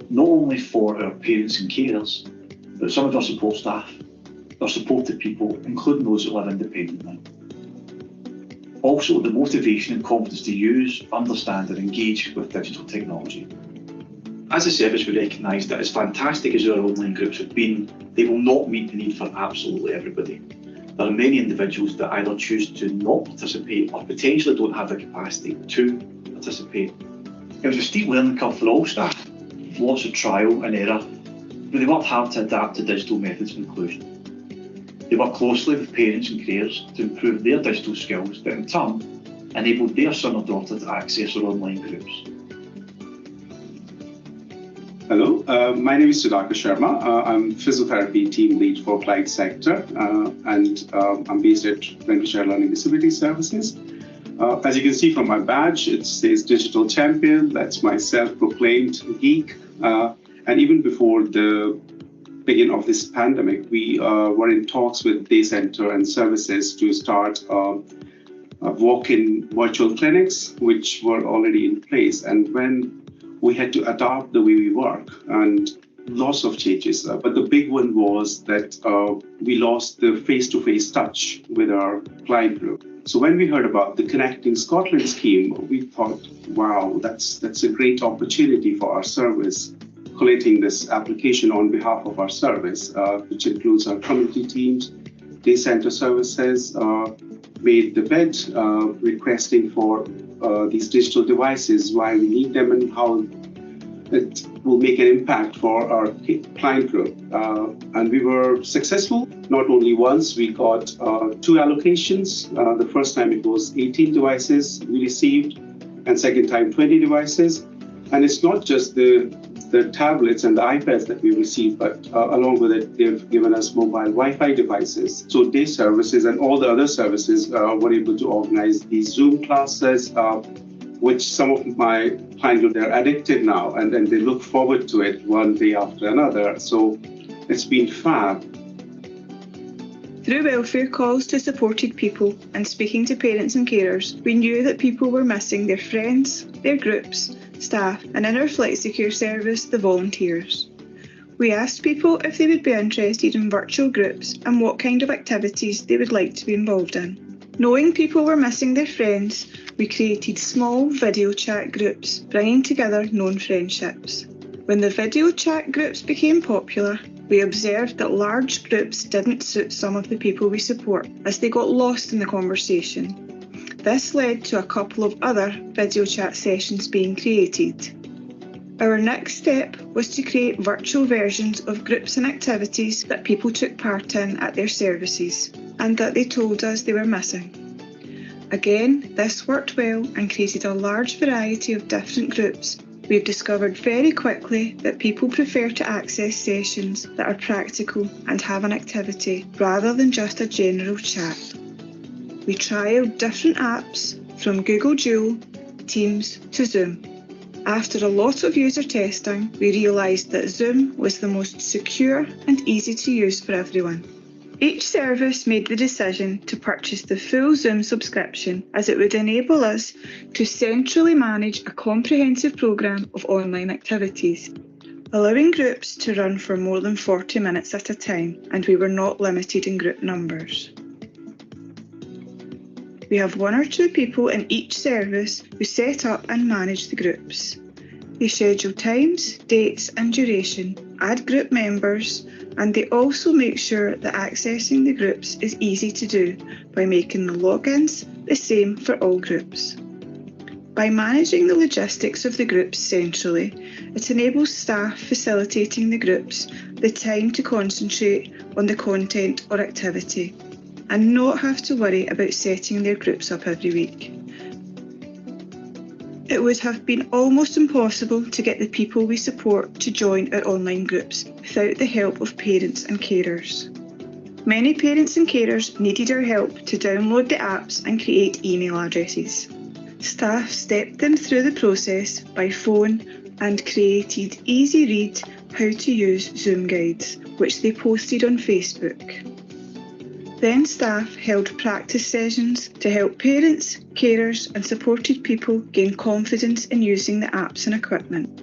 not only for our parents and carers, but some of our support staff, our supported people, including those that live independently. Also, the motivation and confidence to use, understand and engage with digital technology. As a service, we recognise that as fantastic as our online groups have been, they will not meet the need for absolutely everybody. There are many individuals that either choose to not participate or potentially don't have the capacity to participate. It was a steep learning curve for all staff, lots of trial and error, but they worked hard to adapt to digital methods of inclusion. They worked closely with parents and carers to improve their digital skills that in turn enabled their son or daughter to access our online groups. Hello, my name is Sudhakar Sharma. I'm physiotherapy team lead for applied sector and I'm based at Renfrewshire Learning Disability Services. As you can see from my badge, it says Digital Champion. That's my self-proclaimed geek. And even before the beginning of this pandemic, we were in talks with day center and services to start walk-in virtual clinics, which were already in place. And when we had to adapt the way we work and lots of changes. But the big one was that we lost the face-to-face touch with our client group. So when we heard about the Connecting Scotland scheme, we thought, wow, that's a great opportunity for our service, collating this application on behalf of our service, which includes our community teams, day center services, made the bid requesting for these digital devices, why we need them and how it will make an impact for our client group. And we were successful. Not only once, we got 2 allocations. The first time it was 18 devices we received, and second time 20 devices. And it's not just the tablets and the iPads that we received, but along with it, they've given us mobile Wi-Fi devices. So day services and all the other services were able to organize these Zoom classes, which some of my clients, they're addicted now, and then they look forward to it one day after another. So it's been fab. Through welfare calls to supported people and speaking to parents and carers, we knew that people were missing their friends, their groups, staff, and in our FlexiCare service, the volunteers. We asked people if they would be interested in virtual groups and what kind of activities they would like to be involved in. Knowing people were missing their friends, we created small video chat groups, bringing together known friendships. When the video chat groups became popular, we observed that large groups didn't suit some of the people we support, as they got lost in the conversation. This led to a couple of other video chat sessions being created. Our next step was to create virtual versions of groups and activities that people took part in at their services, and that they told us they were missing. Again, this worked well and created a large variety of different groups. We've discovered very quickly that people prefer to access sessions that are practical and have an activity, rather than just a general chat. We trialled different apps from Google Duo, Teams to Zoom. After a lot of user testing, we realised that Zoom was the most secure and easy to use for everyone. Each service made the decision to purchase the full Zoom subscription, as it would enable us to centrally manage a comprehensive programme of online activities, allowing groups to run for more than 40 minutes at a time, and we were not limited in group numbers. We have 1 or 2 people in each service who set up and manage the groups. They schedule times, dates and duration, add group members, and they also make sure that accessing the groups is easy to do by making the logins the same for all groups. By managing the logistics of the groups centrally, it enables staff facilitating the groups the time to concentrate on the content or activity, and not have to worry about setting their groups up every week. It would have been almost impossible to get the people we support to join our online groups without the help of parents and carers. Many parents and carers needed our help to download the apps and create email addresses. Staff stepped them through the process by phone and created easy read, how to use Zoom guides, which they posted on Facebook. Then staff held practice sessions to help parents, carers and supported people gain confidence in using the apps and equipment.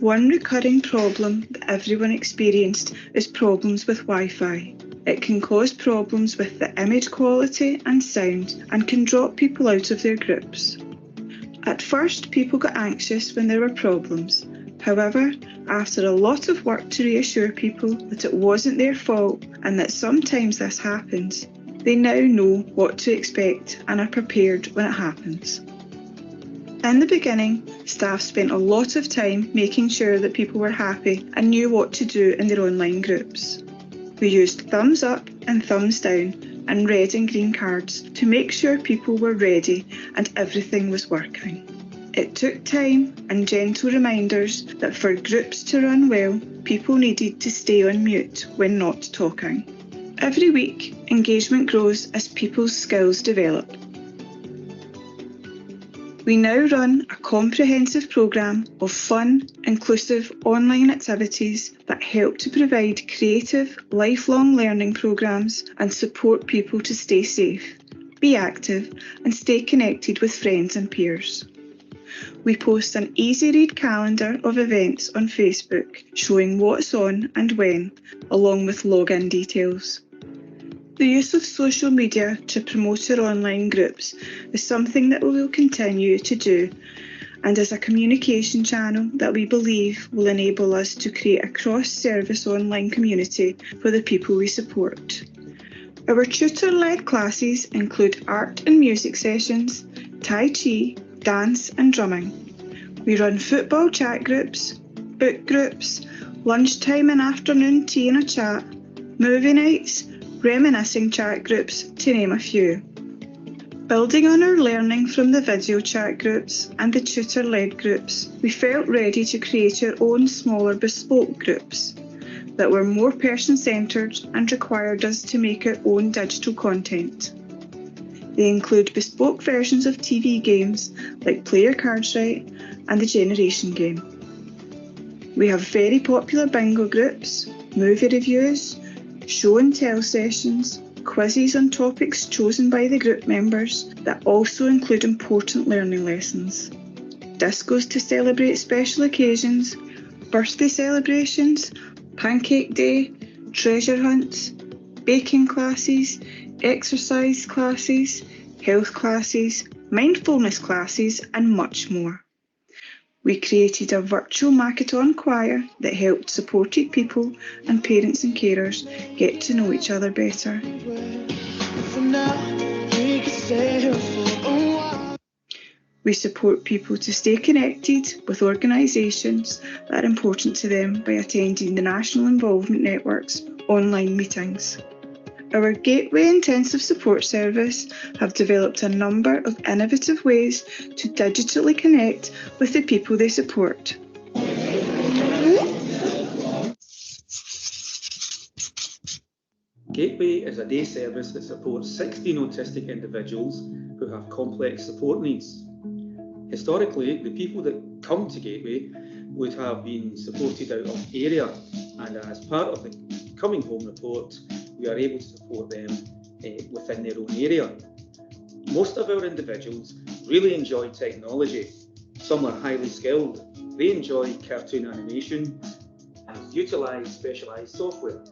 One recurring problem that everyone experienced is problems with Wi-Fi. It can cause problems with the image quality and sound and can drop people out of their groups. At first, people got anxious when there were problems. However, after a lot of work to reassure people that it wasn't their fault and that sometimes this happens, they now know what to expect and are prepared when it happens. In the beginning, staff spent a lot of time making sure that people were happy and knew what to do in their online groups. We used thumbs up and thumbs down and red and green cards to make sure people were ready and everything was working. It took time and gentle reminders that for groups to run well, people needed to stay on mute when not talking. Every week, engagement grows as people's skills develop. We now run a comprehensive programme of fun, inclusive online activities that help to provide creative, lifelong learning programmes and support people to stay safe, be active and stay connected with friends and peers. We post an easy-read calendar of events on Facebook showing what's on and when, along with login details. The use of social media to promote our online groups is something that we will continue to do and is a communication channel that we believe will enable us to create a cross-service online community for the people we support. Our tutor-led classes include art and music sessions, Tai Chi, dance and drumming. We run football chat groups, book groups, lunchtime and afternoon tea and a chat, movie nights, reminiscing chat groups, to name a few. Building on our learning from the video chat groups and the tutor-led groups, we felt ready to create our own smaller bespoke groups that were more person-centred and required us to make our own digital content. They include bespoke versions of TV games like Play Your Cards Right and the Generation game. We have very popular bingo groups, movie reviews, show and tell sessions, quizzes on topics chosen by the group members that also include important learning lessons, discos to celebrate special occasions, birthday celebrations, pancake day, treasure hunts, baking classes, exercise classes, health classes, mindfulness classes and much more. We created a virtual Marketon choir that helped supported people and parents and carers get to know each other better. We support people to stay connected with organisations that are important to them by attending the National Involvement Network's online meetings. Our Gateway Intensive Support Service have developed a number of innovative ways to digitally connect with the people they support. Gateway is a day service that supports 16 autistic individuals who have complex support needs. Historically, the people that come to Gateway would have been supported out of area, and as part of the Coming Home report, we are able to support them within their own area. Most of our individuals really enjoy technology. Some are highly skilled. They enjoy cartoon animation and utilise specialised software.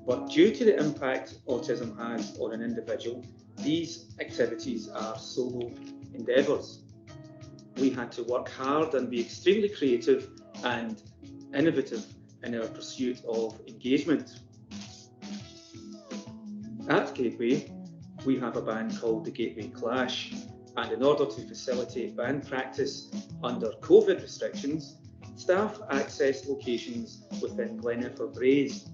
But due to the impact autism has on an individual, these activities are solo endeavours. We had to work hard and be extremely creative and innovative in our pursuit of engagement. At Gateway, we have a band called the Gateway Clash, and in order to facilitate band practice under COVID restrictions, staff accessed locations within Gleneffer-Braes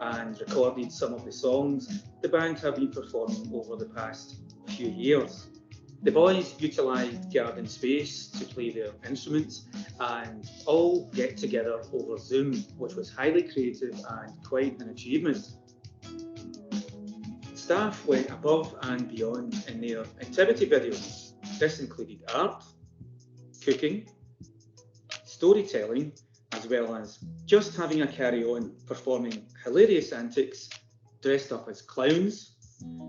and recorded some of the songs the band have been performing over the past few years. The boys utilised garden space to play their instruments and all get together over Zoom, which was highly creative and quite an achievement. Staff went above and beyond in their activity videos. This included art, cooking, storytelling, and as well as just having a carry-on performing hilarious antics dressed up as clowns,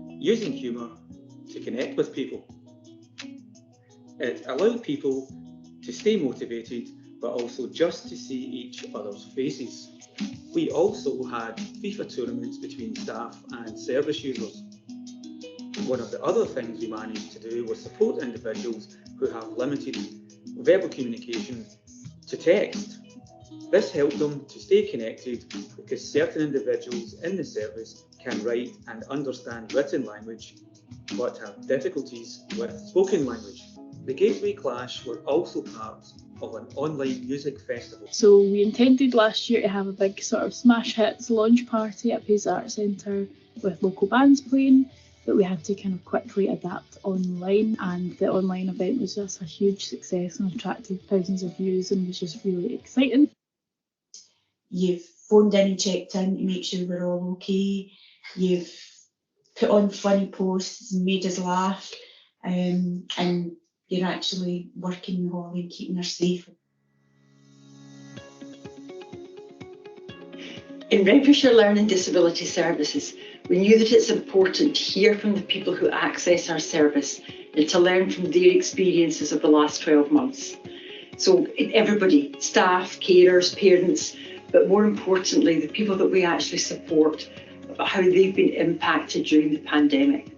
using humour to connect with people. It allowed people to stay motivated, but also just to see each other's faces. We also had FIFA tournaments between staff and service users. One of the other things we managed to do was support individuals who have limited verbal communication to text. This helped them to stay connected because certain individuals in the service can write and understand written language, but have difficulties with spoken language. The Gateway Clash were also part of an online music festival. So we intended last year to have a big sort of smash hits launch party at Pace Arts Centre with local bands playing, but we had to kind of quickly adapt online, and the online event was just a huge success and attracted thousands of views and was just really exciting. You've phoned in and checked in to make sure we're all okay. You've put on funny posts and made us laugh, and you're actually working the hall and keeping us safe. In Renfrewshire Learning Disability Services, we knew that it's important to hear from the people who access our service and to learn from their experiences of the last 12 months. So everybody, staff, carers, parents, but more importantly, the people that we actually support, about how they've been impacted during the pandemic.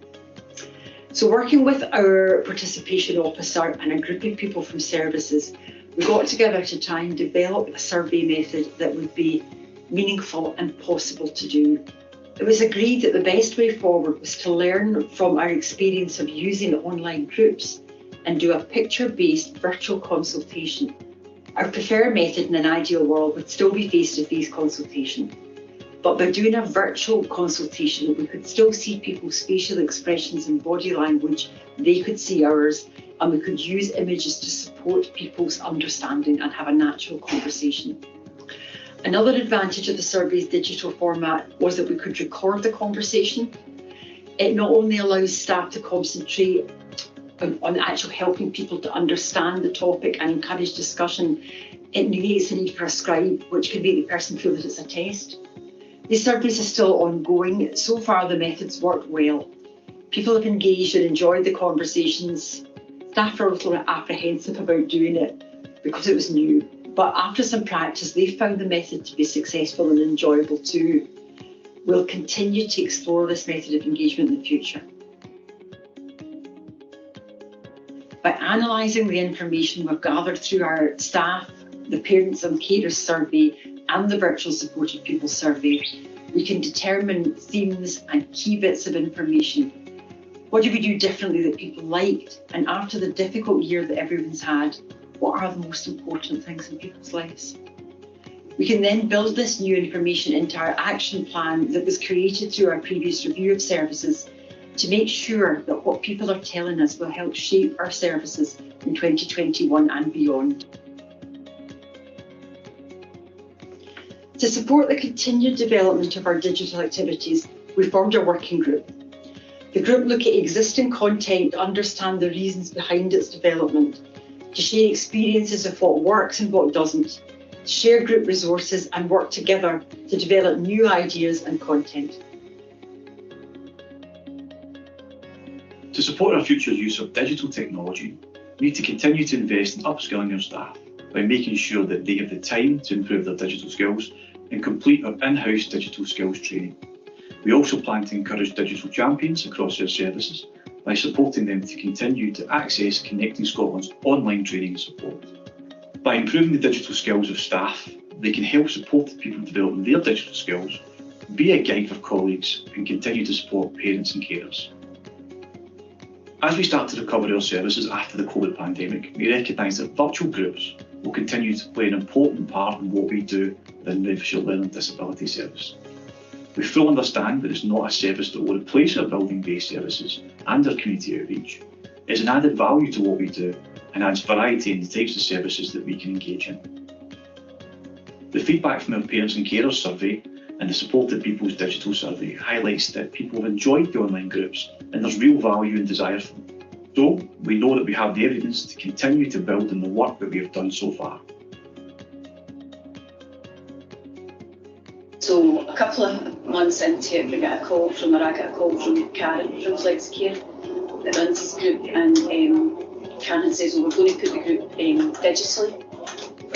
So working with our participation officer and a group of people from services, we got together to try and develop a survey method that would be meaningful and possible to do. It was agreed that the best way forward was to learn from our experience of using online groups and do a picture-based virtual consultation. Our preferred method in an ideal world would still be face-to-face consultation. But by doing a virtual consultation, we could still see people's facial expressions and body language, they could see ours, and we could use images to support people's understanding and have a natural conversation. Another advantage of the survey's digital format was that we could record the conversation. It not only allows staff to concentrate on actually helping people to understand the topic and encourage discussion, it negates the need for a scribe, which could make the person feel that it's a test. These surveys are still ongoing. So far, the methods worked well. People have engaged and enjoyed the conversations. Staff are a little apprehensive about doing it because it was new. But after some practice, they found the method to be successful and enjoyable too. We'll continue to explore this method of engagement in the future. By analysing the information we've gathered through our staff, the Parents and Carers survey and the Virtual Supported People survey, we can determine themes and key bits of information. What did we do differently that people liked? And after the difficult year that everyone's had, what are the most important things in people's lives? We can then build this new information into our action plan that was created through our previous review of services to make sure that what people are telling us will help shape our services in 2021 and beyond. To support the continued development of our digital activities, we formed a working group. The group looked at existing content to understand the reasons behind its development, to share experiences of what works and what doesn't, to share group resources and work together to develop new ideas and content. To support our future use of digital technology, we need to continue to invest in upskilling our staff by making sure that they have the time to improve their digital skills and complete our in-house digital skills training. We also plan to encourage digital champions across our services by supporting them to continue to access Connecting Scotland's online training and support. By improving the digital skills of staff, they can help support the people developing their digital skills, be a guide for colleagues and continue to support parents and carers. As we start to recover our services after the COVID pandemic, we recognise that virtual groups will continue to play an important part in what we do within Renfrewshire Learning Disability Service. We fully understand that it's not a service that will replace our building-based services and our community outreach. It's an added value to what we do and adds variety in the types of services that we can engage in. The feedback from our Parents and Carers survey and the Supported People's digital survey highlights that people have enjoyed the online groups and there's real value and desire for them. So we know that we have the evidence to continue to build on the work that we have done so far. So a couple of months into it, I got a call from Karen from FlexiCare that runs this group, and Karen says, well, we're going to put the group digitally.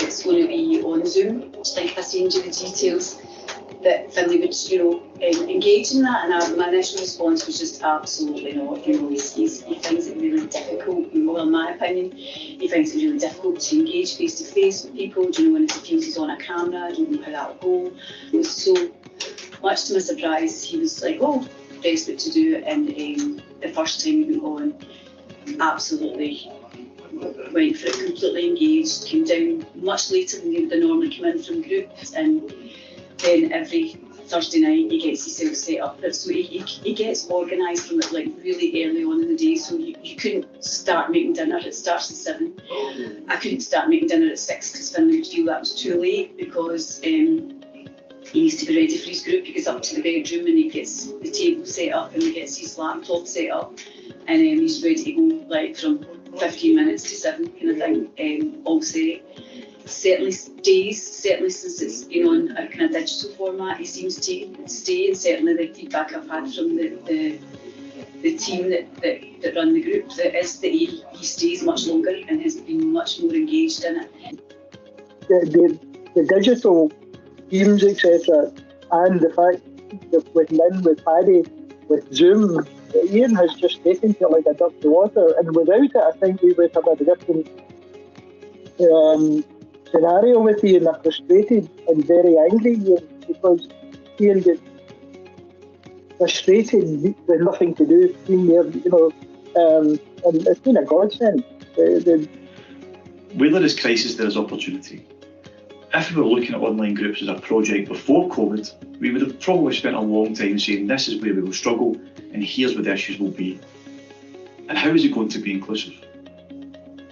It's going to be on Zoom. Just think if I send you the details, that Finlay would, engage in that. And my initial response was just absolutely not. He finds it really difficult. Well, in my opinion, he finds it really difficult to engage face to face with people. When he feels he's on a camera, I don't know how that will go. So much to my surprise, he was like, oh, desperate to do it. And the first time we went on, absolutely went for it, completely engaged, came down much later than they would normally come in from groups, and then every Thursday night he gets himself set up. So he gets organised from it like really early on in the day, so you couldn't start making dinner. It starts at 7. I couldn't start making dinner at 6 because Finlay would feel that was too late, because he needs to be ready for his group. He goes up to the bedroom and he gets the table set up and he gets his laptop set up, and he's ready to go like from 15 minutes to 7 kind of thing, all set. Certainly since it's been on a kind of digital format, he seems to stay, and certainly the feedback I've had from the team that run the group, that is that he stays much longer and has been much more engaged in it. The digital teams, etc., and the fact that with Lynn, with Paddy, with Zoom, Ian has just taken to it like a duck to water, and without it I think we would have a different scenario with Ian, a frustrated and very angry Ian, because Ian gets frustrated with nothing to do, being there, and it's been a godsend. Where there is crisis, there is opportunity. If we were looking at online groups as a project before COVID, we would have probably spent a long time saying this is where we will struggle and here's where the issues will be. And how is it going to be inclusive?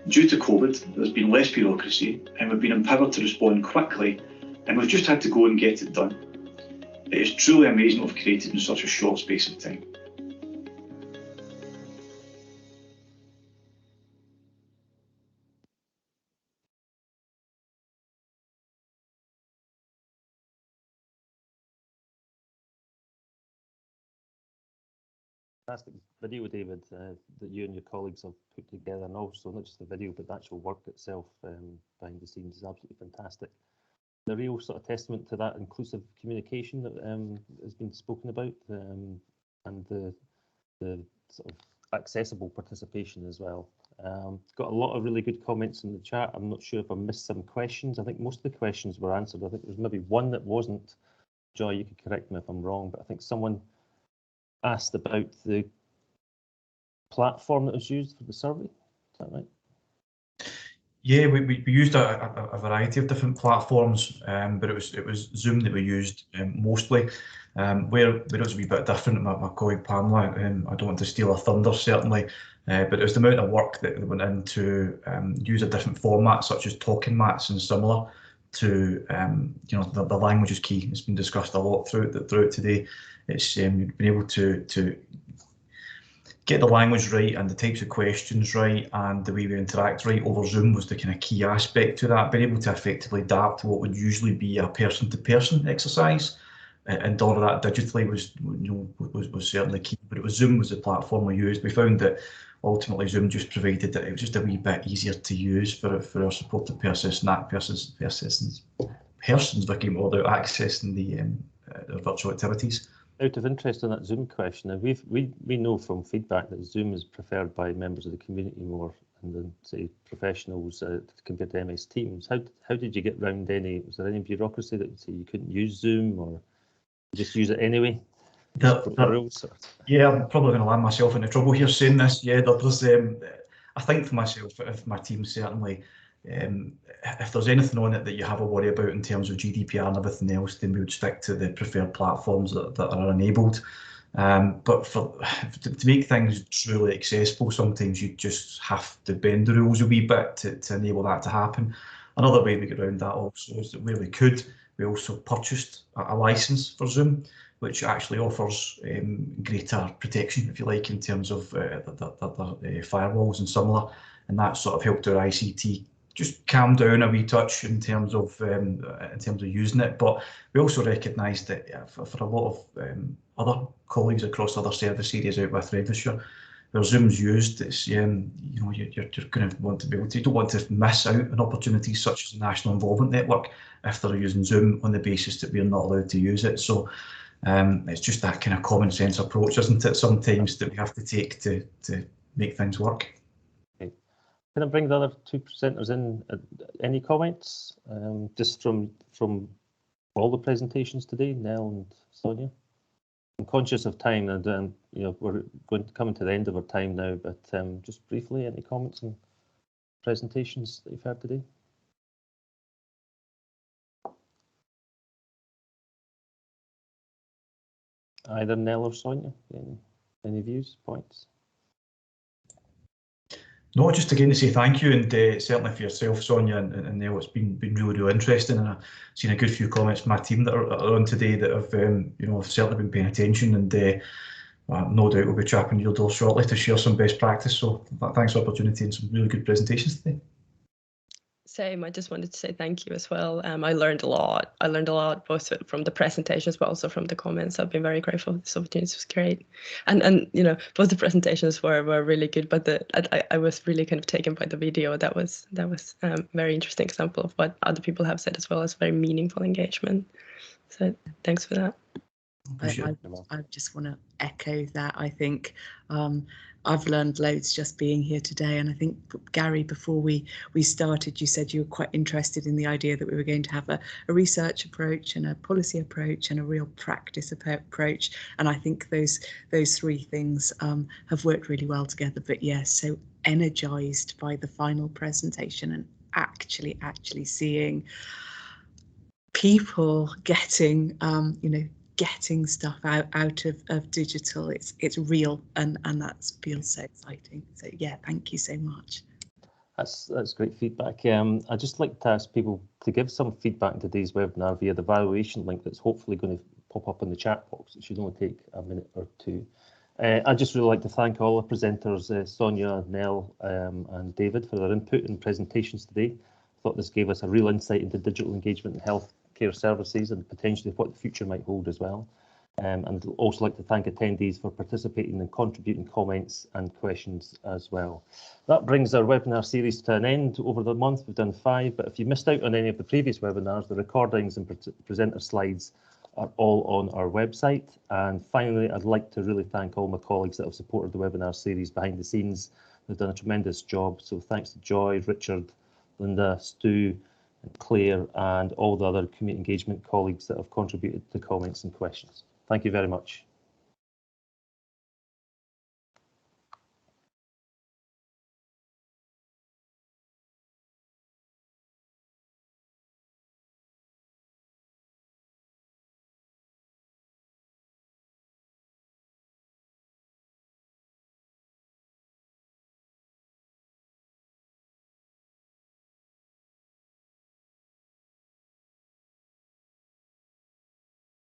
Due to COVID, there's been less bureaucracy and we've been empowered to respond quickly, and we've just had to go and get it done. It is truly amazing what we've created in such a short space of time. Fantastic video, David, that you and your colleagues have put together, and also not just the video but the actual work itself behind the scenes is absolutely fantastic. The real sort of testament to that inclusive communication that has been spoken about, and the sort of accessible participation as well. Got a lot of really good comments in the chat. I'm not sure if I missed some questions. I think most of the questions were answered. I think there's maybe one that wasn't. Joy, you could correct me if I'm wrong, but I think someone asked about the platform that was used for the survey. Is that right? Yeah, we used a variety of different platforms, but it was Zoom that we used mostly. Where it was a wee bit different, my colleague Pamela, I don't want to steal her thunder certainly, but it was the amount of work that went into use a different format, such as talking mats and similar to the language is key. It's been discussed a lot throughout today. It's been able to get the language right and the types of questions right and the way we interact right over Zoom was the kind of key aspect to that. Being able to effectively adapt to what would usually be a person-to-person exercise and all of that digitally was certainly key. But it was Zoom was the platform we used. We found that ultimately Zoom just provided that it was just a wee bit easier to use for our supported persons that came all out accessing the virtual activities. Out of interest on that Zoom question, now we know from feedback that Zoom is preferred by members of the community more than say professionals compared to MS Teams. How did you get round any? Was there any bureaucracy that would say you couldn't use Zoom or just use it anyway? Yeah, I'm probably going to land myself into trouble here saying this. Yeah, there's I think for myself, if my team certainly. If there's anything on it that you have a worry about in terms of GDPR and everything else, then we would stick to the preferred platforms that are enabled. But to make things truly accessible, sometimes you just have to bend the rules a wee bit to enable that to happen. Another way we get around that also is that where we could, we also purchased a license for Zoom, which actually offers greater protection, if you like, in terms of the firewalls and similar, and that sort of helped our ICT just calm down a wee touch in terms of using it, but we also recognise that for a lot of other colleagues across other service areas out with Renfrewshire, where Zoom's used, it's you're going to want to be able to, you don't want to miss out on opportunities such as the National Involvement Network if they're using Zoom on the basis that we're not allowed to use it. So it's just that kind of common sense approach, isn't it, sometimes, that we have to take to make things work. Can I bring the other two presenters in? Any comments just from all the presentations today, Nel and Sonja? I'm conscious of time, and we're going to come to the end of our time now, but just briefly, any comments on presentations that you've heard today? Either Nel or Sonja, any views, points? No, just again to say thank you, and certainly for yourself, Sonja and Nel, it's been really interesting, and I've seen a good few comments from my team that are on today that have have certainly been paying attention, and no doubt we'll be chapping your door shortly to share some best practice. So thanks for the opportunity and some really good presentations today. Same. I just wanted to say thank you as well. I learned a lot. I learned a lot both from the presentations, but also from the comments. I've been very grateful. This opportunity was great, and both the presentations were really good. But I was really kind of taken by the video. That was very interesting example of what other people have said as well as very meaningful engagement. So thanks for that. I just want to echo that. I think I've learned loads just being here today, and I think, Gary, before we started, you said you were quite interested in the idea that we were going to have a research approach and a policy approach and a real practice approach, and I think those three things have worked really well together. But yes, so energised by the final presentation and actually seeing people getting getting stuff out of digital. It's real, and that feels so exciting. So yeah, thank you so much. That's great feedback. I'd just like to ask people to give some feedback in today's webinar via the evaluation link that's hopefully going to pop up in the chat box. It should only take a minute or two. I'd just really like to thank all the presenters, Sonja, Nel and David, for their input and presentations today. I thought this gave us a real insight into digital engagement in healthcare services and potentially what the future might hold as well. And also like to thank attendees for participating and contributing comments and questions as well. That brings our webinar series to an end. Over the month we've done 5, but if you missed out on any of the previous webinars, the recordings and presenter slides are all on our website. And finally, I'd like to really thank all my colleagues that have supported the webinar series behind the scenes. They've done a tremendous job. So thanks to Joy, Richard, Linda, Stu, and Claire, and all the other community engagement colleagues that have contributed to comments and questions. Thank you very much.